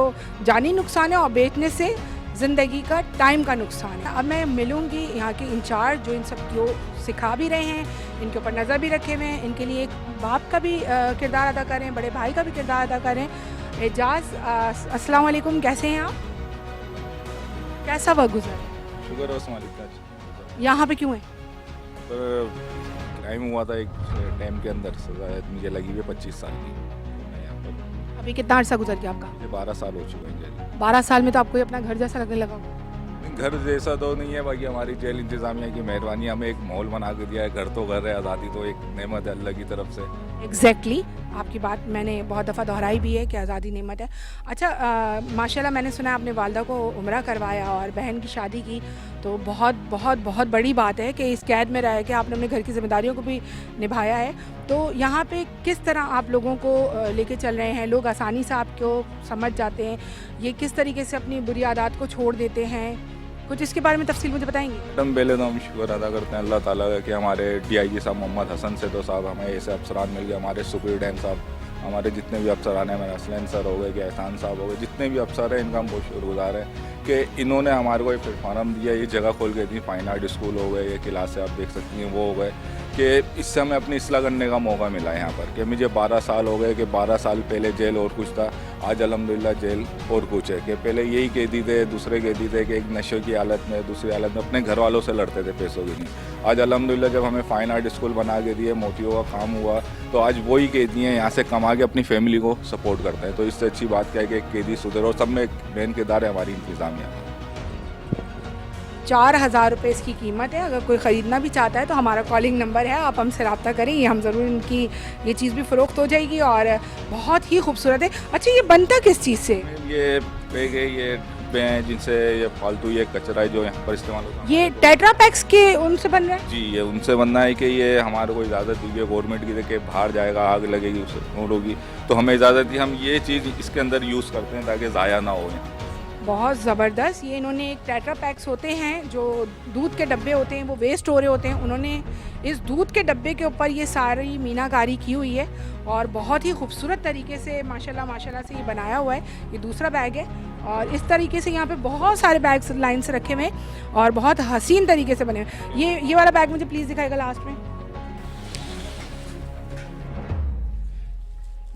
[SPEAKER 1] जानी नुकसान है और बेचने से ज़िंदगी का टाइम का नुकसान है। अब मैं मिलूँगी यहाँ के इंचार्ज जो इन सब को सिखा भी रहे हैं, इनके ऊपर नज़र भी रखे हुए हैं, इनके लिए एक बाप का भी किरदार अदा करें, बड़े भाई का भी किरदार अदा करें। एजाज़, अस्सलाम वालेकुम, कैसे हैं आप? कैसा वक्त गुजरा?
[SPEAKER 12] शुक्र है मालिक का।
[SPEAKER 1] यहाँ पे क्यों है?
[SPEAKER 12] पर क्राइम हुआ था एक टाइम के अंदर, सज़ा मुझे लगी हुई 25 साल की। मैं यहाँ पर
[SPEAKER 1] अभी कितना अर्सा गुजर गया आपका?
[SPEAKER 12] मुझे 12 साल हो चुके हैं जेल।
[SPEAKER 1] 12 साल में तो आपको अपना घर जैसा लगने लगा?
[SPEAKER 12] घर जैसा तो नहीं है, बाकी हमारी जेल इंतज़ामिया की मेहरबानी, हमें एक माहौल बना के दिया है। घर तो घर है, आज़ादी तो एक नेमत है अल्लाह की तरफ से।
[SPEAKER 1] एग्जैक्टली आपकी बात मैंने बहुत दफ़ा दोहराई भी है कि आज़ादी नेमत है। अच्छा माशाल्लाह मैंने सुना आपने वालदा को उम्रा करवाया और बहन की शादी की, तो बहुत बहुत बहुत बड़ी बात है कि इस कैद में रह के आपने अपने घर की जिम्मेदारियों को भी निभाया है। तो यहाँ पे किस तरह आप लोगों को लेके चल रहे हैं? लोग आसानी से आपको समझ जाते हैं, ये किस तरीके से अपनी बुरी आदत को छोड़ देते हैं? कुछ इसके बारे में तफसील मुझे बताएंगे?
[SPEAKER 12] मैडम पहले तो हम शुक्र अदा करते हैं अल्लाह ताला का कि हमारे DIG साहब मोहम्मद हसन से तो साहब हमें ऐसे अफसरान मिल गए, हमारे सुपरिटेंडेंट साहब, हमारे जितने भी अफसरान हैं, मेरे असलैन सर हो गए कि एहसान साहब हो गए, जितने भी अफसर हैं इनका हम बहुत शुक्रगुजार है कि इन्होंने हमारे को एक प्लेटफार्म दिया, ये जगह खोल के दी। फाइन आर्ट स्कूल हो गए, ये क्लास से आप देख सकती हैं वो हो गए कि इससे हमें अपनी इस्लाह करने का मौका मिला यहाँ पर कि मुझे 12 साल हो गए कि 12 साल पहले जेल और कुछ था, आज अल्हम्दुलिल्लाह जेल और कुछ है। कि पहले यही कैदी थे, दूसरे कैदी थे कि एक नशे की हालत में, दूसरी हालत में अपने घर वालों से लड़ते थे पैसों के लिए। आज अल्हम्दुलिल्लाह जब हमें फाइन आर्ट स्कूल बना के दिए, मोतियों का काम हुआ, तो आज वही कैदी हैं यहाँ से कमा के अपनी फैमिली को सपोर्ट करते हैं। तो इससे अच्छी बात क्या है कि एक कैदी सुधर, और सब में एक मेन किरदार है हमारी इंतज़ामिया।
[SPEAKER 1] 4000 रुपये इसकी कीमत है। अगर कोई ख़रीदना भी चाहता है तो हमारा कॉलिंग नंबर है, आप हमसे रब्ता करें, ये हम ज़रूर इनकी ये चीज़ भी फ़रोख्त हो जाएगी और बहुत ही खूबसूरत है। अच्छा ये बनता किस चीज़ से?
[SPEAKER 12] ये बैग है, ये डिब्बे हैं जिनसे ये फालतू ये कचरा है जो यहाँ पर इस्तेमाल होता है,
[SPEAKER 1] ये टेट्रा पैक्स के उनसे बन रहा है?
[SPEAKER 12] जी ये उनसे बनना है कि ये हमारे को इजाज़त दी है गवर्नमेंट की कि बाहर जाएगा, आग लगेगी, उससे नूर होगी, तो हमें इजाज़त दी, हम ये चीज़ इसके अंदर यूज़ करते हैं ताकि ज़ाया ना हो।
[SPEAKER 1] बहुत ज़बरदस्त। ये इन्होंने एक टेट्रा पैक्स होते हैं जो दूध के डब्बे होते हैं, वो वेस्ट हो रहे होते हैं, उन्होंने इस दूध के डब्बे के ऊपर ये सारी मीनाकारी की हुई है और बहुत ही खूबसूरत तरीके से माशाल्लाह माशाल्लाह से ये बनाया हुआ है। ये दूसरा बैग है और इस तरीके से यहाँ पे बहुत सारे बैग्स लाइन से रखे हुए हैं और बहुत हसीन तरीके से बने हुए। ये वाला बैग मुझे प्लीज़ दिखाएगा लास्ट में।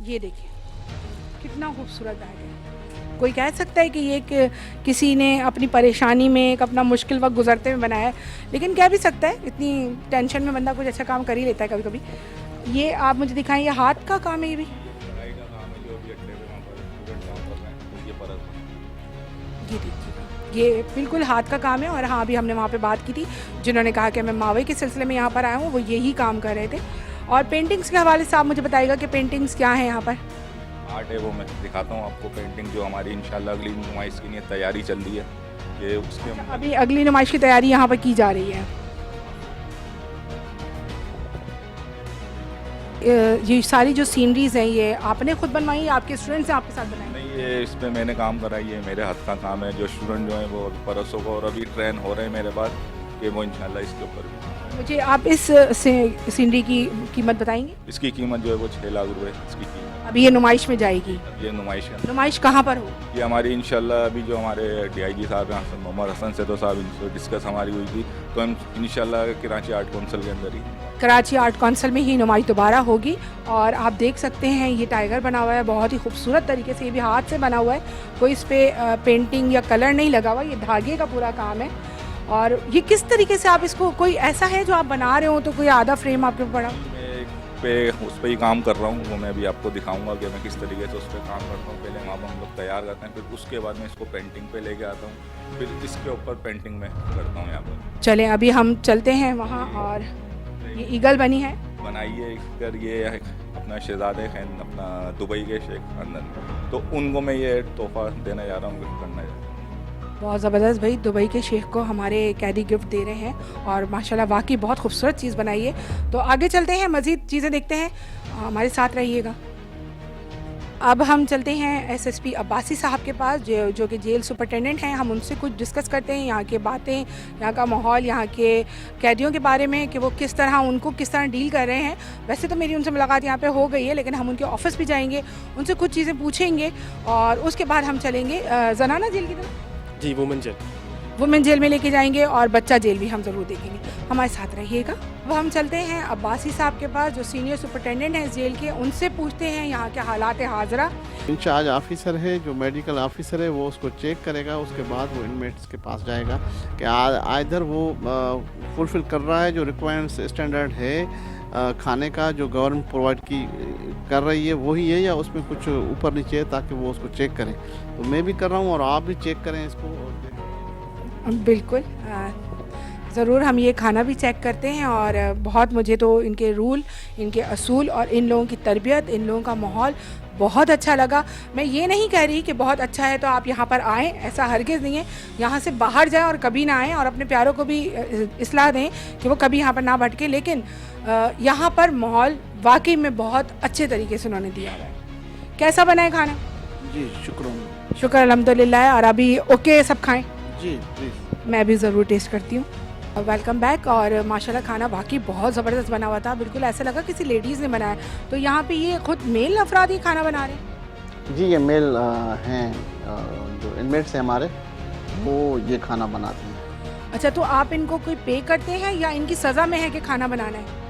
[SPEAKER 1] ये देखिए कितना खूबसूरत बैग है। कोई कह सकता है कि ये किसी ने अपनी परेशानी में एक अपना मुश्किल वक्त गुजरते हुए बनाया है, लेकिन कह भी सकता है इतनी टेंशन में बंदा कुछ अच्छा काम कर ही लेता है कभी कभी। ये आप मुझे दिखाएं, ये हाथ का काम है ये भी? ये देखिए ये बिल्कुल हाथ का काम है। और हाँ अभी हमने वहाँ पे बात की थी, जिन्होंने कहा कि मैं मावे के सिलसिले में यहाँ पर आया हूँ, वो यही काम कर रहे थे। और पेंटिंग्स के हवाले से आप मुझे बताइएगा कि पेंटिंग्स क्या है यहाँ पर?
[SPEAKER 12] आर्ट है वो मैं दिखाता हूँ आपको, पेंटिंग जो हमारी इंशाल्लाह अगली नुमाइश के लिए तैयारी चल रही है कि उसके
[SPEAKER 1] अभी अगली नुमाइश की तैयारी यहाँ पर की जा रही है। ये सारी जो सीनरीज हैं ये आपने खुद बनवाई, आपके स्टूडेंट्स ने आपके साथ बनाई?
[SPEAKER 12] नहीं ये इस पर मैंने काम करा, ये मेरे हाथ का काम है। जो स्टूडेंट जो हैं वो परसों को और अभी ट्रेन हो रहे हैं मेरे पास कि वो इंशाल्लाह इसके ऊपर भी।
[SPEAKER 1] मुझे आप इस सीनरी की कीमत बताएंगे?
[SPEAKER 12] इसकी कीमत जो है वो 6 लाख रुपए इसकी कीमत।
[SPEAKER 1] अभी ये नुमाइश में जाएगी?
[SPEAKER 12] ये नुमाइश
[SPEAKER 1] कहाँ पर हो?
[SPEAKER 12] ये हमारी इंशाल्लाह अभी जो हमारे DIG साहब हैं मोहम्मद हसन से तो साहब इनसे डिस्कस हमारी हुई थी, तो हम इंशाल्लाह कराची आर्ट काउंसिल के अंदर ही,
[SPEAKER 1] कराची आर्ट काउंसिल में ही नुमाइश दोबारा होगी। और आप देख सकते हैं ये टाइगर बना हुआ है बहुत ही खूबसूरत तरीके से, ये भी हाथ से बना हुआ है, कोई इस पर पेंटिंग या कलर नहीं लगा हुआ, ये धागे का पूरा काम है। और ये किस तरीके से आप इसको, कोई ऐसा है जो आप बना रहे हो तो कोई आधा फ्रेम आपके पड़ा?
[SPEAKER 12] उस पर ही काम कर रहा हूँ, वो मैं अभी आपको दिखाऊंगा कि मैं किस तरीके से उस पर काम करता हूँ। पहले वहाँ पर हम लोग तैयार करते हैं, फिर उसके बाद मैं इसको पेंटिंग पे लेके आता हूँ, फिर इसके ऊपर पेंटिंग में करता हूँ यहाँ पर।
[SPEAKER 1] चलें अभी हम चलते हैं वहाँ। और ये ईगल बनी है,
[SPEAKER 12] बनाइए इधर, ये अपना शहजादे हैं अपना दुबई के शेख खानदान, तो उनको मैं ये तोहफा देने जा रहा हूँ, गिफ्ट करना है।
[SPEAKER 1] बहुत ज़बरदस्त भाई, दुबई के शेख को हमारे कैदी गिफ्ट दे रहे हैं और माशाल्लाह वाकई बहुत खूबसूरत चीज़ बनाई है। तो आगे चलते हैं, मज़ीद चीज़ें देखते हैं, हमारे साथ रहिएगा। अब हम चलते हैं SSP अब्बासी साहब के पास जो कि जेल सुपरटेंडेंट हैं। हम उनसे कुछ डिस्कस करते हैं यहाँ की बातें, यहाँ का माहौल, यहाँ के कैदियों के बारे में कि वो किस तरह उनको किस तरह डील कर रहे हैं। वैसे तो मेरी उनसे मुलाकात यहाँ पे हो गई है, लेकिन हम उनके ऑफिस भी जाएंगे, उनसे कुछ चीज़ें पूछेंगे और उसके बाद हम चलेंगे जनाना जेल की तरफ।
[SPEAKER 2] जी वुमेन जेल में लेके जाएंगे और बच्चा जेल भी हम ज़रूर देखेंगे, हमारे साथ रहिएगा। अब हम चलते हैं अब्बासी साहब के पास जो सीनियर सुपरटेंडेंट हैं जेल के, उनसे पूछते हैं यहाँ के हालात हाजरा।
[SPEAKER 13] इंचार्ज ऑफिसर है जो मेडिकल ऑफिसर है वो उसको चेक करेगा, उसके बाद वो इनमेट्स के पास जाएगा कि आइदर वो फुलफिल कर रहा है जो रिक्वायरमेंट्स स्टैंडर्ड है खाने का जो गवर्नमेंट प्रोवाइड कर रही है वही है या उसमें कुछ ऊपर नीचे है, ताकि वो उसको चेक करें। तो मैं भी कर रहा हूँ और आप भी चेक करें इसको।
[SPEAKER 1] बिल्कुल ज़रूर, हम ये खाना भी चेक करते हैं और बहुत मुझे तो इनके रूल, इनके असूल और इन लोगों की तरबियत, इन लोगों का माहौल बहुत अच्छा लगा। मैं ये नहीं कह रही कि बहुत अच्छा है तो आप यहाँ पर आएँ, ऐसा हरगिज़ नहीं है। यहाँ से बाहर जाएं और कभी ना आएँ, और अपने प्यारों को भी इस्लाह दें कि वो कभी यहाँ पर ना भटके। लेकिन यहाँ पर माहौल वाकई में बहुत अच्छे तरीके से उन्होंने दिया हुआ है। कैसा बना है खाना?
[SPEAKER 13] जी शुक्र।
[SPEAKER 1] शुक्र अल्हम्दुलिल्लाह। और अभी ओके सब खाएँ?
[SPEAKER 13] जी प्लीज़।
[SPEAKER 1] मैं भी ज़रूर टेस्ट करती हूँ। Welcome back. और माशाल्लाह खाना वाकई बहुत ज़बरदस्त बना हुआ था, बिल्कुल ऐसा लगा किसी लेडीज़ ने बनाया। तो यहाँ पे ये खुद मेल अफराद ही खाना बना रहे हैं?
[SPEAKER 13] जी ये मेल हैं जो इनमेट्स हैं हमारे, वो ये खाना बनाते हैं।
[SPEAKER 1] अच्छा, तो आप इनको कोई पे करते हैं या इनकी सज़ा में है कि खाना बनाना है?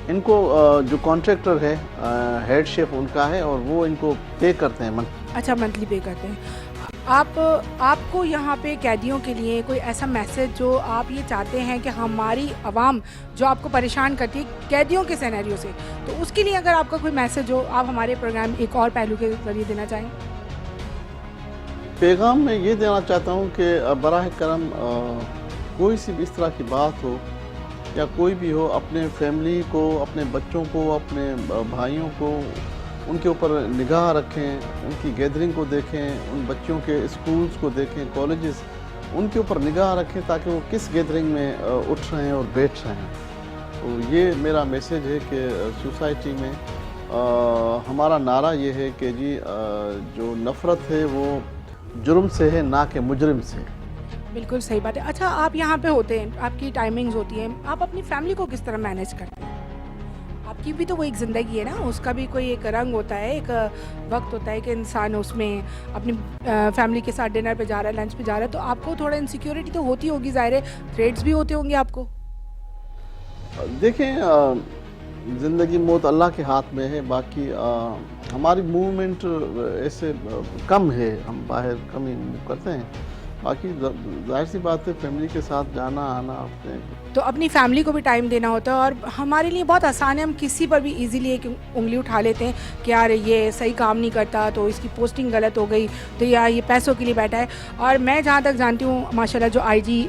[SPEAKER 13] इनको जो कॉन्ट्रैक्टर है हेड शेफ उनका है और वो इनको पे करते हैं
[SPEAKER 1] अच्छा, मंथली पे करते हैं। आपको यहाँ पे कैदियों के लिए कोई ऐसा मैसेज जो आप ये चाहते हैं कि हमारी आवाम जो आपको परेशान करती है कैदियों के सिनेरियो से, तो उसके लिए अगर आपका कोई मैसेज हो, आप हमारे प्रोग्राम एक और पहलू के ज़रिए देना चाहें?
[SPEAKER 13] पैगाम में ये देना चाहता हूँ कि बराह करम कोई सी भी इस तरह की बात हो या कोई भी हो, अपने फैमिली को, अपने बच्चों को, अपने भाइयों को, उनके ऊपर निगाह रखें, उनकी गैदरिंग को देखें, उन बच्चों के स्कूल्स को देखें, कॉलेजेस, उनके ऊपर निगाह रखें ताकि वो किस गैदरिंग में उठ रहे हैं और बैठ रहे हैं। तो ये मेरा मैसेज है कि सोसाइटी में हमारा नारा ये है कि जी जो नफ़रत है वो जुर्म से है, ना कि मुजरिम से।
[SPEAKER 1] बिल्कुल सही बात है। अच्छा, आप यहाँ पे होते हैं, आपकी टाइमिंग्स होती हैं, आप अपनी फैमिली को किस तरह मैनेज करते हैं? आपकी भी तो वो एक ज़िंदगी है ना, उसका भी कोई एक रंग होता है, एक वक्त होता है कि इंसान उसमें अपनी फैमिली के साथ डिनर पे जा रहा है, लंच पे जा रहा है, तो आपको थोड़ा इनसिक्योरिटी तो होती होगी, ज़ाहिर है, थ्रेड्स भी होते होंगे आपको।
[SPEAKER 13] देखें ज़िंदगी मौत अल्लाह के हाथ में है, बाकी हमारी मूवमेंट ऐसे कम है, हम बाहर कम ही मूव करते हैं, बाकी जाहिर सी बात है फैमिली के साथ जाना आना अपने
[SPEAKER 1] तो अपनी फैमिली को भी टाइम देना होता है। और हमारे लिए बहुत आसान है, हम किसी पर भी इजीली एक उंगली उठा लेते हैं कि यार ये सही काम नहीं करता, तो इसकी पोस्टिंग गलत हो गई, तो यार ये पैसों के लिए बैठा है। और मैं जहाँ तक जानती हूँ माशाल्लाह जो आईजी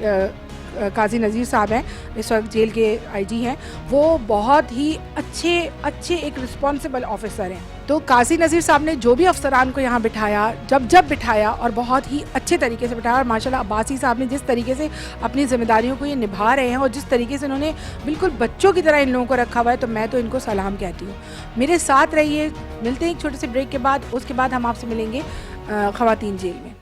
[SPEAKER 1] काजी नज़ीर साहब हैं, इस वक्त जेल के आईजी हैं, वो बहुत ही अच्छे एक रिस्पॉन्सिबल ऑफिसर हैं। तो काजी नज़ीर साहब ने जो भी अफसरान को यहाँ बिठाया, जब बिठाया, और बहुत ही अच्छे तरीके से बिठाया, और माशाल्लाह अब्बासी साहब ने जिस तरीके से अपनी जिम्मेदारियों को ये निभा रहे हैं और जिस तरीके से उन्होंने बिल्कुल बच्चों की तरह इन लोगों को रखा हुआ है, तो मैं तो इनको सलाम कहती हूँ। मेरे साथ रहिए, मिलते हैं एक छोटे से ब्रेक के बाद, उसके बाद हम आपसे मिलेंगे ख़वातीन जेल में।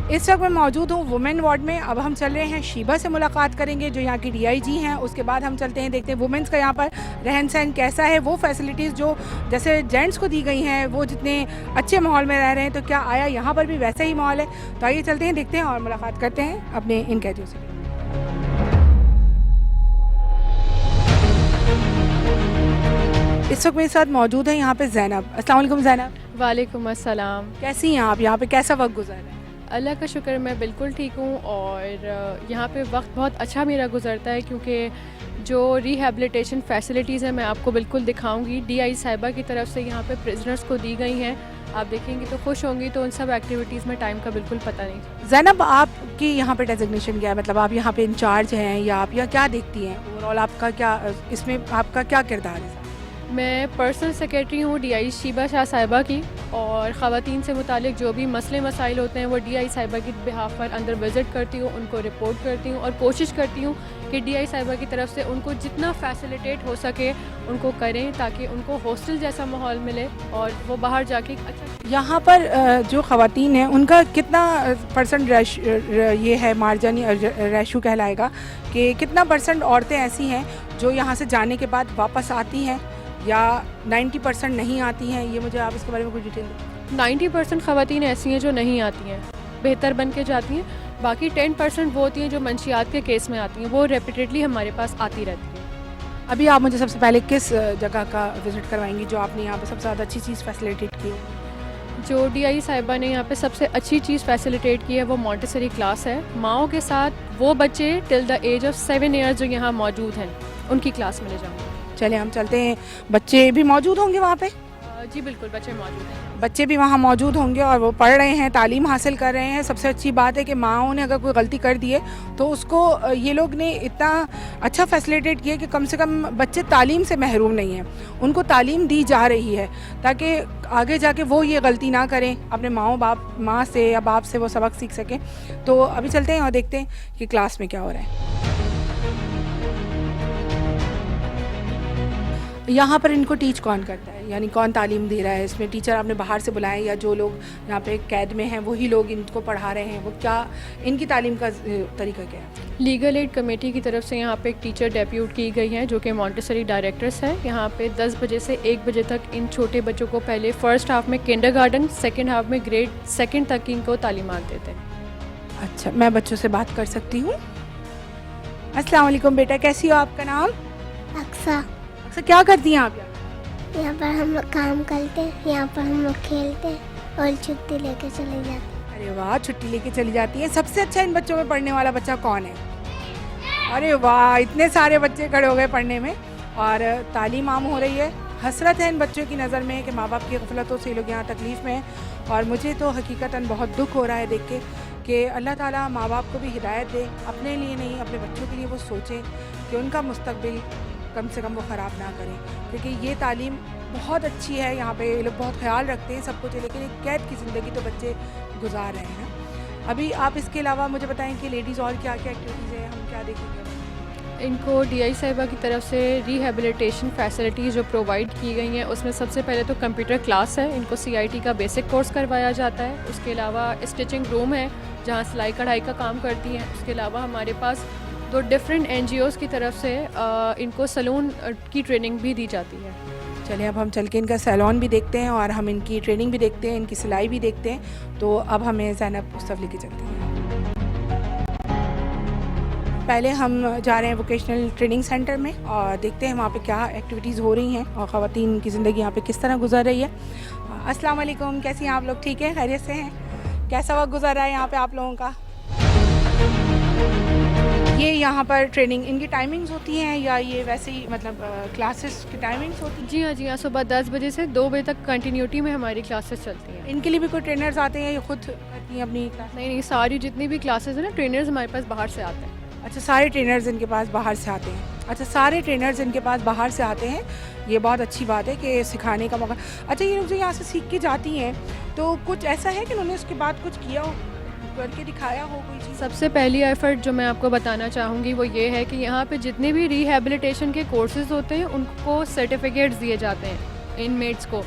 [SPEAKER 1] इस वक्त मैं मौजूद हूँ वुमेन वार्ड में। अब हम चल रहे हैं शीबा से मुलाकात करेंगे जो यहाँ की डीआईजी हैं। उसके बाद हम चलते हैं, देखते हैं वुमेन्स का यहाँ पर रहन सहन कैसा है, वो फैसिलिटीज़ जो जैसे जेंट्स को दी गई हैं वो जितने अच्छे माहौल में रह रहे हैं, तो क्या आया यहाँ पर भी वैसा ही माहौल है? तो आइए चलते हैं, देखते हैं और मुलाकात करते हैं अपने इन कैदियों से। इस वक्त मेरे साथ मौजूद है यहाँ पे ज़ैनब। अस्सलाम वालेकुम ज़ैनब।
[SPEAKER 14] वालेकुम अस्सलाम।
[SPEAKER 1] कैसी हैं आप? यहाँ पे कैसा वक्त गुजर रहा है?
[SPEAKER 14] अल्लाह का शुक्र, मैं बिल्कुल ठीक हूँ और यहाँ पे वक्त बहुत अच्छा मेरा गुजरता है, क्योंकि जो रिहेबिलिटेशन फैसिलिटीज़ हैं मैं आपको बिल्कुल दिखाऊंगी, डीआई साहिबा की तरफ से यहाँ पे प्रिजनर्स को दी गई हैं। आप देखेंगी तो खुश होंगी। तो उन सब एक्टिविटीज़ में टाइम का बिल्कुल पता नहीं।
[SPEAKER 1] ज़ैनब, आपकी यहाँ पे डेजिग्नेशन क्या है? मतलब आप यहाँ पे इंचार्ज हैं या आप यहाँ क्या देखती हैं? ओवरऑल आपका क्या इसमें आपका क्या किरदार है?
[SPEAKER 14] मैं पर्सनल सेक्रेटरी हूँ डीआई शीबा शाह साहिबा की, और ख़वातीन से मुतालिक जो भी मसले मसाइल होते हैं वो डीआई साहिबा की बिहाफ पर अंदर विज़िट करती हूँ, उनको रिपोर्ट करती हूँ और कोशिश करती हूँ कि डीआई साहिबा की तरफ से उनको जितना फैसिलिटेट हो सके उनको करें, ताकि उनको हॉस्टल जैसा माहौल मिले और वो बाहर जाके अच्छा।
[SPEAKER 1] यहाँ पर जो ख़वातीन हैं उनका कितना परसेंट ये है मार्जिन रेशो कहलाएगा कि कितना परसेंट औरतें ऐसी हैं जो यहाँ से जाने के बाद वापस आती हैं या 90% नहीं आती हैं? ये मुझे आप इसके बारे में कुछ डिटेल दें।
[SPEAKER 14] 90% ख़वातीन ऐसी हैं जो नहीं आती हैं, बेहतर बन के जाती हैं। बाकी 10% वो होती हैं जो मंशियात के केस में आती हैं, वो रेपिटेडली हमारे पास आती रहती हैं।
[SPEAKER 1] अभी आप मुझे सबसे पहले किस जगह का विज़िट करवाएंगी जो आपने यहाँ पे सबसे ज़्यादा अच्छी चीज़ फैसिलिटेट की है?
[SPEAKER 14] जो डीआई साहिबा ने यहाँ पे सबसे अच्छी चीज़ फैसिलिटेट की है वो मॉन्टेसरी क्लास है। माओं के साथ वो बच्चे till the age of 7 years जो यहाँ मौजूद हैं उनकी क्लास में ले जाऊँगी।
[SPEAKER 1] चले हम चलते हैं। बच्चे भी मौजूद होंगे वहाँ पे?
[SPEAKER 14] जी बिल्कुल, बच्चे मौजूद हैं।
[SPEAKER 1] बच्चे भी वहाँ मौजूद होंगे और वो पढ़ रहे हैं, तालीम हासिल कर रहे हैं। सबसे अच्छी बात है कि माँओं ने अगर कोई गलती कर दी है तो उसको ये लोग ने इतना अच्छा फैसिलिटेट किया कि कम से कम बच्चे तालीम से महरूम नहीं हैं, उनको तालीम दी जा रही है ताकि आगे जाके वो ये गलती ना करें, अपने माँ से या बाप से वो सबक सीख सकें। तो अभी चलते हैं और देखते हैं कि क्लास में क्या हो रहा है। यहाँ पर इनको टीच कौन करता है, यानी कौन तालीम दे रहा है? इसमें टीचर आपने बाहर से बुलाए या जो लोग यहाँ पे कैद में हैं वही लोग इनको पढ़ा रहे हैं? वो क्या इनकी तालीम का तरीका क्या है?
[SPEAKER 14] लीगल एड कमेटी की तरफ से यहाँ पे एक टीचर डेप्यूट की गई हैं जो कि मॉन्टेसरी डायरेक्टर्स हैं। यहाँ पे 10 बजे से 1 बजे तक इन छोटे बच्चों को पहले फ़र्स्ट हाफ में किंडरगार्टन, सेकेंड हाफ में ग्रेड 2 तक इनको तालीमात देते हैं।
[SPEAKER 1] अच्छा, मैं बच्चों से बात कर सकती हूँ? अस्सलाम वालेकुम बेटा, कैसी हो? आपका नाम?
[SPEAKER 15] अक्सा।
[SPEAKER 1] अक्सा, क्या करती हैं आप
[SPEAKER 15] यहाँ पर हम लोग काम करते हैं, यहाँ पर हम लोग खेलते हैं और छुट्टी लेके चले जाते हैं।
[SPEAKER 1] अरे वाह, छुट्टी लेके चली जाती है। सबसे अच्छा इन बच्चों में पढ़ने वाला बच्चा कौन है? अरे वाह, इतने सारे बच्चे खड़े हो गए पढ़ने में और तालीम आम हो रही है। हसरत है इन बच्चों की नज़र में कि माँ बाप की गफलतों से ये लोग यहाँ तकलीफ़ में हैं। और मुझे तो हकीकतन बहुत दुख हो रहा है देख के कि अल्लाह ताला माँ बाप को भी हिदायत दे, अपने लिए नहीं अपने बच्चों के लिए वो सोचें कि उनका मुस्तकबिल कम से कम वो ख़राब ना करें, क्योंकि ये तालीम बहुत अच्छी है। यहाँ पे ये लोग बहुत ख्याल रखते हैं सब कुछ, लेकिन एक कैद की ज़िंदगी तो बच्चे गुजार रहे हैं। अभी आप इसके अलावा मुझे बताएं कि लेडीज़ और क्या क्या एक्टिविटीज़ हैं, हम क्या देखेंगे?
[SPEAKER 14] इनको डीआई साहिबा की तरफ से रिहेबिलिटेशन फैसिलिटीज़ जो प्रोवाइड की गई हैं उसमें सबसे पहले तो कंप्यूटर क्लास है, इनको सीआईटी का बेसिक कोर्स करवाया जाता है। उसके अलावा स्टिचिंग रूम है जहाँ सिलाई कढ़ाई का काम करती हैं। उसके अलावा हमारे पास 2 डिफरेंट एनजीओज़ की तरफ से इनको सैलून की ट्रेनिंग भी दी जाती है।
[SPEAKER 1] चलिए अब हम चल के इनका सैलून भी देखते हैं और हम इनकी ट्रेनिंग भी देखते हैं, इनकी सिलाई भी देखते हैं। तो अब हमें ज़ैनब उस तरफ लेके चलते हैं। पहले हम जा रहे हैं वोकेशनल ट्रेनिंग सेंटर में और देखते हैं वहाँ पे क्या एक्टिविटीज़ हो रही हैं और ख़वातीन की ज़िंदगी यहाँ पे किस तरह गुजर रही है। अस्सलाम वालेकुम, कैसी हैं आप लोग? ठीक है, खैरियत से हैं? कैसा वक्त गुजर रहा है यहाँ पे आप लोगों का? ये यहाँ पर ट्रेनिंग इनकी टाइमिंग्स होती हैं या ये वैसे ही मतलब क्लासेस की टाइमिंग्स होती हैं?
[SPEAKER 14] जी हाँ, जी हाँ, सुबह 10 बजे से 2 बजे तक कंटिन्यूटी में हमारी क्लासेस चलती हैं।
[SPEAKER 1] इनके लिए भी कोई ट्रेनर्स आते हैं या खुद करती हैं अपनी क्लास?
[SPEAKER 14] नहीं, सारी जितनी भी क्लासेस हैं ना, ट्रेनर्स हमारे पास बाहर से आते हैं।
[SPEAKER 1] अच्छा, सारे ट्रेनर्स इनके पास बाहर से आते हैं। अच्छा, सारे ट्रेनर्स इनके पास बाहर से आते हैं, ये बहुत अच्छी बात है कि सिखाने का मौका। अच्छा, ये लोग जो यहाँ से सीख के जाती हैं तो कुछ ऐसा है कि उन्होंने उसके बाद कुछ किया हो, करके दिखाया हो कोई चीज़?
[SPEAKER 14] सबसे पहली एफर्ट जो मैं आपको बताना चाहूँगी वो ये है कि यहाँ पे जितने भी रिहेबिलिटेशन के कोर्सेज़ होते हैं उनको सर्टिफिकेट्स दिए जाते हैं इनमेट्स को।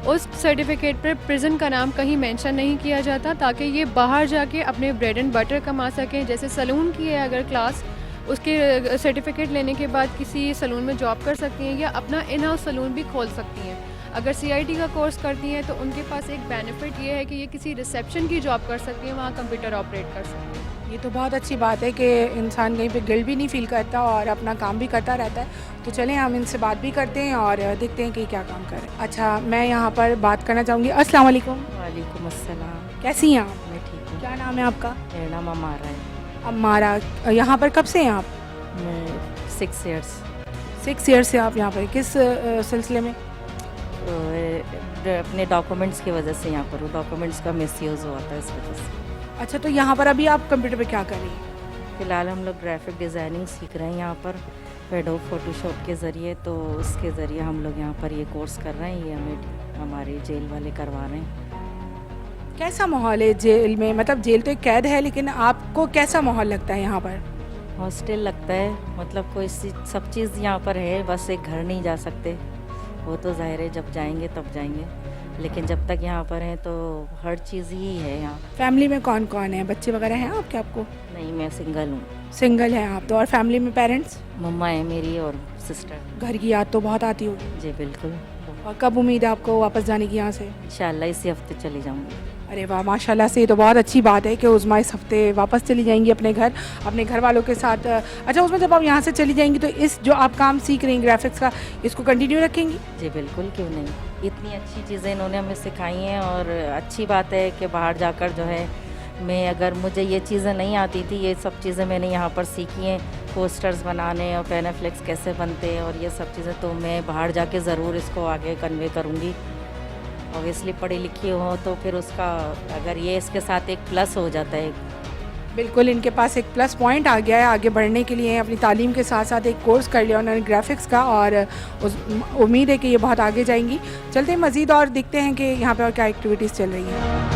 [SPEAKER 14] उस सर्टिफिकेट पर प्रिजन का नाम कहीं मेंशन नहीं किया जाता ताकि ये बाहर जाके अपने ब्रेड एंड बटर कमा सकें। जैसे सलून की है अगर क्लास, उसके सर्टिफिकेट लेने के बाद किसी सलून में जॉब कर सकती हैं या अपना इन हाउस सलून भी खोल सकती हैं। अगर सीआईटी का कोर्स करती हैं तो उनके पास एक बेनिफिट ये है कि ये किसी रिसेप्शन की जॉब कर सकती हैं, वहाँ कंप्यूटर ऑपरेट कर सकती हैं।
[SPEAKER 1] ये तो बहुत अच्छी बात है कि इंसान कहीं पे गिल्ट भी नहीं फील करता और अपना काम भी करता रहता है। तो चलें हम इनसे बात भी करते हैं और देखते हैं कि क्या काम करें। अच्छा, मैं यहाँ पर बात करना चाहूँगी। अस्सलाम वालेकुम।
[SPEAKER 16] वालेकुम अस्सलाम।
[SPEAKER 1] कैसी हैं आप?
[SPEAKER 16] मैं ठीक हूँ।
[SPEAKER 1] क्या नाम है आपका?
[SPEAKER 16] मेरा नाम अमारा है।
[SPEAKER 1] अमारा, यहाँ पर कब से हैं आप?
[SPEAKER 16] मैं 6 ईयर्स।
[SPEAKER 1] 6 ईयर्स से आप यहाँ पर किस सिलसिले में?
[SPEAKER 16] अपने डॉक्यूमेंट्स की वजह से यहाँ पर हूँ, डॉक्यूमेंट्स का मिसयूज़ हुआ था इस वजह से।
[SPEAKER 1] अच्छा, तो यहाँ पर अभी आप कंप्यूटर पे क्या कर रही हैं?
[SPEAKER 16] फ़िलहाल हम लोग ग्राफिक डिज़ाइनिंग सीख रहे हैं यहाँ पर एडोब फोटोशॉप के ज़रिए, तो उसके ज़रिए हम लोग यहाँ पर ये कोर्स कर रहे हैं। ये हमें हमारे जेल वाले करवा रहे हैं।
[SPEAKER 1] कैसा माहौल है जेल में? मतलब जेल तो एक कैद है, लेकिन आपको कैसा माहौल लगता है यहाँ पर?
[SPEAKER 16] हॉस्टल लगता है, मतलब कोई सब चीज़ यहाँ पर है, बस एक घर नहीं जा सकते। वो तो ज़ाहिर है जब जाएंगे तब जाएंगे, लेकिन जब तक यहाँ पर हैं तो हर चीज़ ही है यहाँ।
[SPEAKER 1] फैमिली में कौन कौन है? बच्चे वगैरह हैं आपके? आपको?
[SPEAKER 16] नहीं, मैं सिंगल हूँ।
[SPEAKER 1] सिंगल हैं आप तो? और फैमिली में पेरेंट्स?
[SPEAKER 16] मम्मा है मेरी और सिस्टर।
[SPEAKER 1] घर की याद तो बहुत आती होगी?
[SPEAKER 16] जी बिल्कुल।
[SPEAKER 1] और कब उम्मीद है आपको वापस जाने की यहाँ से?
[SPEAKER 16] इंशाल्लाह इसी हफ्ते चली जाऊँगी।
[SPEAKER 1] अरे वाह, माशाल्लाह से, ये तो बहुत अच्छी बात है कि उज़मा इस हफ्ते वापस चली जाएंगी अपने घर, अपने घर वालों के साथ। अच्छा, उसमें जब आप यहाँ से चली जाएंगी तो इस जो आप काम सीख रही हैं ग्राफिक्स का, इसको कंटिन्यू रखेंगी?
[SPEAKER 16] जी बिल्कुल, क्यों नहीं। इतनी अच्छी चीज़ें इन्होंने हमें सिखाई हैं और अच्छी बात है कि बाहर जाकर जो है मैं, अगर मुझे ये चीज़ें नहीं आती थी, ये सब चीज़ें मैंने यहाँ पर सीखी हैं। पोस्टर्स बनाने और पेनाफ्लेक्स कैसे बनते हैं और ये सब चीज़ें, तो मैं बाहर जाके ज़रूर इसको आगे कन्वे करूँगी ऑब्वियसली पढ़ी लिखी हो तो फिर उसका अगर ये इसके साथ एक प्लस हो जाता है।
[SPEAKER 1] बिल्कुल, इनके पास एक प्लस पॉइंट आ गया है आगे बढ़ने के लिए। अपनी तालीम के साथ साथ एक कोर्स कर लिया उन्होंने ग्राफिक्स का, और उम्मीद है कि ये बहुत आगे जाएंगी। चलते हैं मज़ीद और देखते हैं कि यहाँ पे और क्या एक्टिविटीज़ चल रही हैं।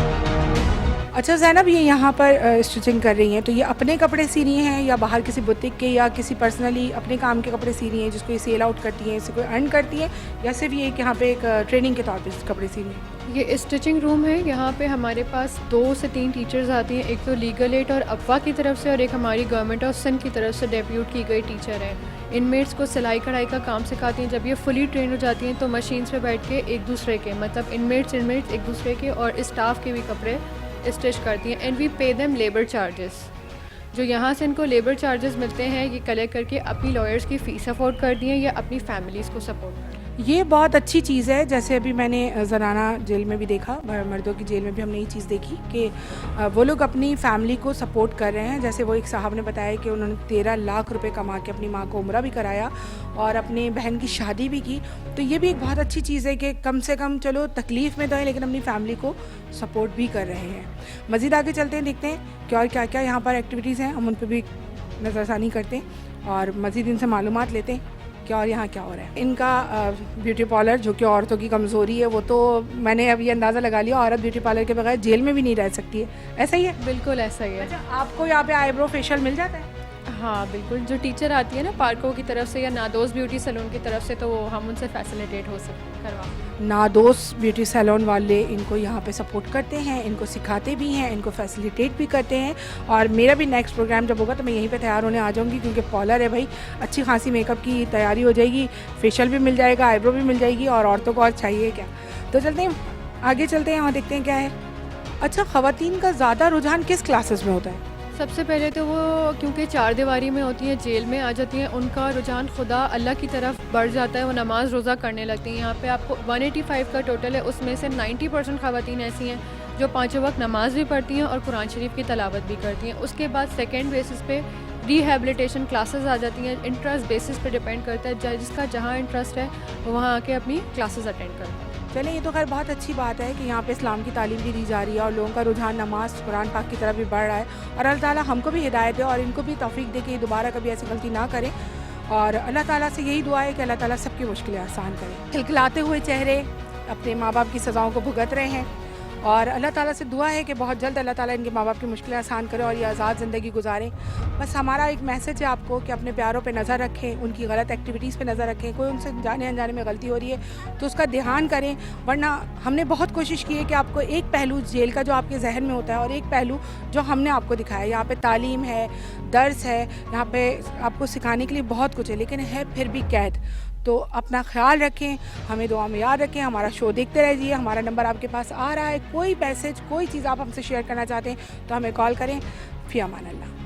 [SPEAKER 1] अच्छा ज़ैनब, ये यहाँ पर स्टिचिंग कर रही हैं, तो ये अपने कपड़े सी रही हैं या बाहर किसी बुटीक के या किसी पर्सनली अपने काम के कपड़े सी रही हैं जिसको ये सेल आउट करती हैं, इससे कोई अर्न करती हैं, या सिर्फ ये यहाँ पे एक ट्रेनिंग के तौर पर कपड़े सी रही हैं?
[SPEAKER 14] ये स्टिचिंग रूम है। यहाँ पे हमारे पास 2 से 3 टीचर्स आती हैं, एक तो लीगल एड और अफवा की तरफ से, और एक हमारी गवर्नमेंट ऑफ सिंध की तरफ से डेब्यूट की गई टीचर है। इनमेट्स को सिलाई कढ़ाई का काम सिखाती हैं। जब ये फुली ट्रेन हो जाती हैं तो मशीन्स पे बैठ के एक दूसरे के, मतलब इनमेट्स एक दूसरे के और स्टाफ के भी कपड़े स्टिच करती हैं। And we pay them labour charges. जो यहाँ से इनको लेबर चार्जेस मिलते हैं ये कलेक्ट करके अपनी लॉयर्स की फ़ीस अफोर्ड करती हैं या अपनी फैमिलीज़ को सपोर्ट करती हैं।
[SPEAKER 1] ये बहुत अच्छी चीज़ है। जैसे अभी मैंने ज़नाना जेल में भी देखा, मर्दों की जेल में भी हमने ये चीज़ देखी कि वो लोग अपनी फैमिली को सपोर्ट कर रहे हैं। जैसे वो एक साहब ने बताया कि उन्होंने 13 लाख रुपए कमा के अपनी माँ को उम्रा भी कराया और अपनी बहन की शादी भी की। तो ये भी एक बहुत अच्छी चीज़ है कि कम से कम चलो तकलीफ़ में तो है लेकिन अपनी फैमिली को सपोर्ट भी कर रहे हैं। मज़ीद आगे चलते हैं, देखते हैं कि और क्या क्या यहाँ पर एक्टिविटीज़ हैं, हम उन पर भी नज़रसानी करते हैं और मज़ीद इनसे मालूमात लेते हैं कि और यहाँ क्या हो रहा है। इनका ब्यूटी पार्लर, जो कि औरतों की कमज़ोरी है, वो तो मैंने अभी अंदाज़ा लगा लिया, औरत ब्यूटी पार्लर के बगैर जेल में भी नहीं रह सकती है, ऐसा ही है?
[SPEAKER 14] बिल्कुल ऐसा ही है।
[SPEAKER 1] अच्छा, आपको यहाँ पे आईब्रो फेशियल मिल जाता है?
[SPEAKER 14] हाँ बिल्कुल, जो टीचर आती है ना पार्को की तरफ से या नादोस ब्यूटी सैलून की तरफ से, तो वो हम उनसे फैसिलिटेट हो सकते करवा।
[SPEAKER 1] नादोस ब्यूटी सैलून वाले इनको यहाँ पे सपोर्ट करते हैं, इनको सिखाते भी हैं, इनको फैसिलिटेट भी करते हैं। और मेरा भी नेक्स्ट प्रोग्राम जब होगा तो मैं यहीं पे तैयार होने आ जाऊँगी, क्योंकि पार्लर है भाई, अच्छी खासी मेकअप की तैयारी हो जाएगी, फेशियल भी मिल जाएगा, आईब्रो भी मिल जाएगी, और औरतों को और चाहिए क्या। तो चलते हैं आगे, चलते हैं और देखते हैं क्या है। अच्छा, ख़वातीन का ज़्यादा रुझान किस क्लासेस में होता है?
[SPEAKER 14] सबसे पहले तो वो क्योंकि 4 दीवारी में होती हैं, जेल में आ जाती हैं, उनका रुझान खुदा अल्लाह की तरफ बढ़ जाता है, वो नमाज रोज़ा करने लगती हैं। यहाँ पे आपको 185 का टोटल है, उसमें से 90% ख़वातीन ऐसी हैं जो 5 वक्त नमाज भी पढ़ती हैं और कुरान शरीफ की तलावत भी करती हैं। उसके बाद सेकेंड बेसिस पे रिहेबिलिटेशन क्लासेस आ जाती हैं। इंटरेस्ट बेसिस पे डिपेंड करता है, जिसका जहाँ इंटरेस्ट है वो वहाँ आके अपनी क्लासेस अटेंड करता है।
[SPEAKER 1] चलें, ये तो खैर बहुत अच्छी बात है कि यहाँ पे इस्लाम की तालीम भी दी जा रही है और लोगों का रुझान नमाज कुरान पाक की तरफ भी बढ़ रहा है। और अल्लाह ताला हमको भी हिदायत दे और इनको भी तौफीक दे कि दोबारा कभी ऐसी गलती ना करें। और अल्लाह ताला से यही दुआ है कि अल्लाह ताला सबकी मुश्किलें आसान करें। खिलखिलाते हुए चेहरे अपने माँ बाप की सज़ाओं को भुगत रहे हैं और अल्लाह ताला से दुआ है कि बहुत जल्द अल्लाह ताला इनके माँ बाप की मुश्किलें आसान करे और ये आज़ाद ज़िंदगी गुजारें। बस हमारा एक मैसेज है आपको कि अपने प्यारों पे नज़र रखें, उनकी गलत एक्टिविटीज़ पे नज़र रखें। कोई उनसे जाने अनजाने में गलती हो रही है तो उसका ध्यान करें, वरना हमने बहुत कोशिश की है कि आपको एक पहलू जेल का जो आपके जहन में होता है और एक पहलू जो हमने आपको दिखाया। यहाँ पे तालीम है, दर्स है, यहाँ पे आपको सिखाने के लिए बहुत कुछ है, लेकिन है फिर भी कैद। तो अपना ख्याल रखें, हमें दुआ में याद रखें, हमारा शो देखते रहिए। हमारा नंबर आपके पास आ रहा है, कोई मैसेज कोई चीज़ आप हमसे शेयर करना चाहते हैं तो हमें कॉल करें। फ़ी अमान अल्लाह।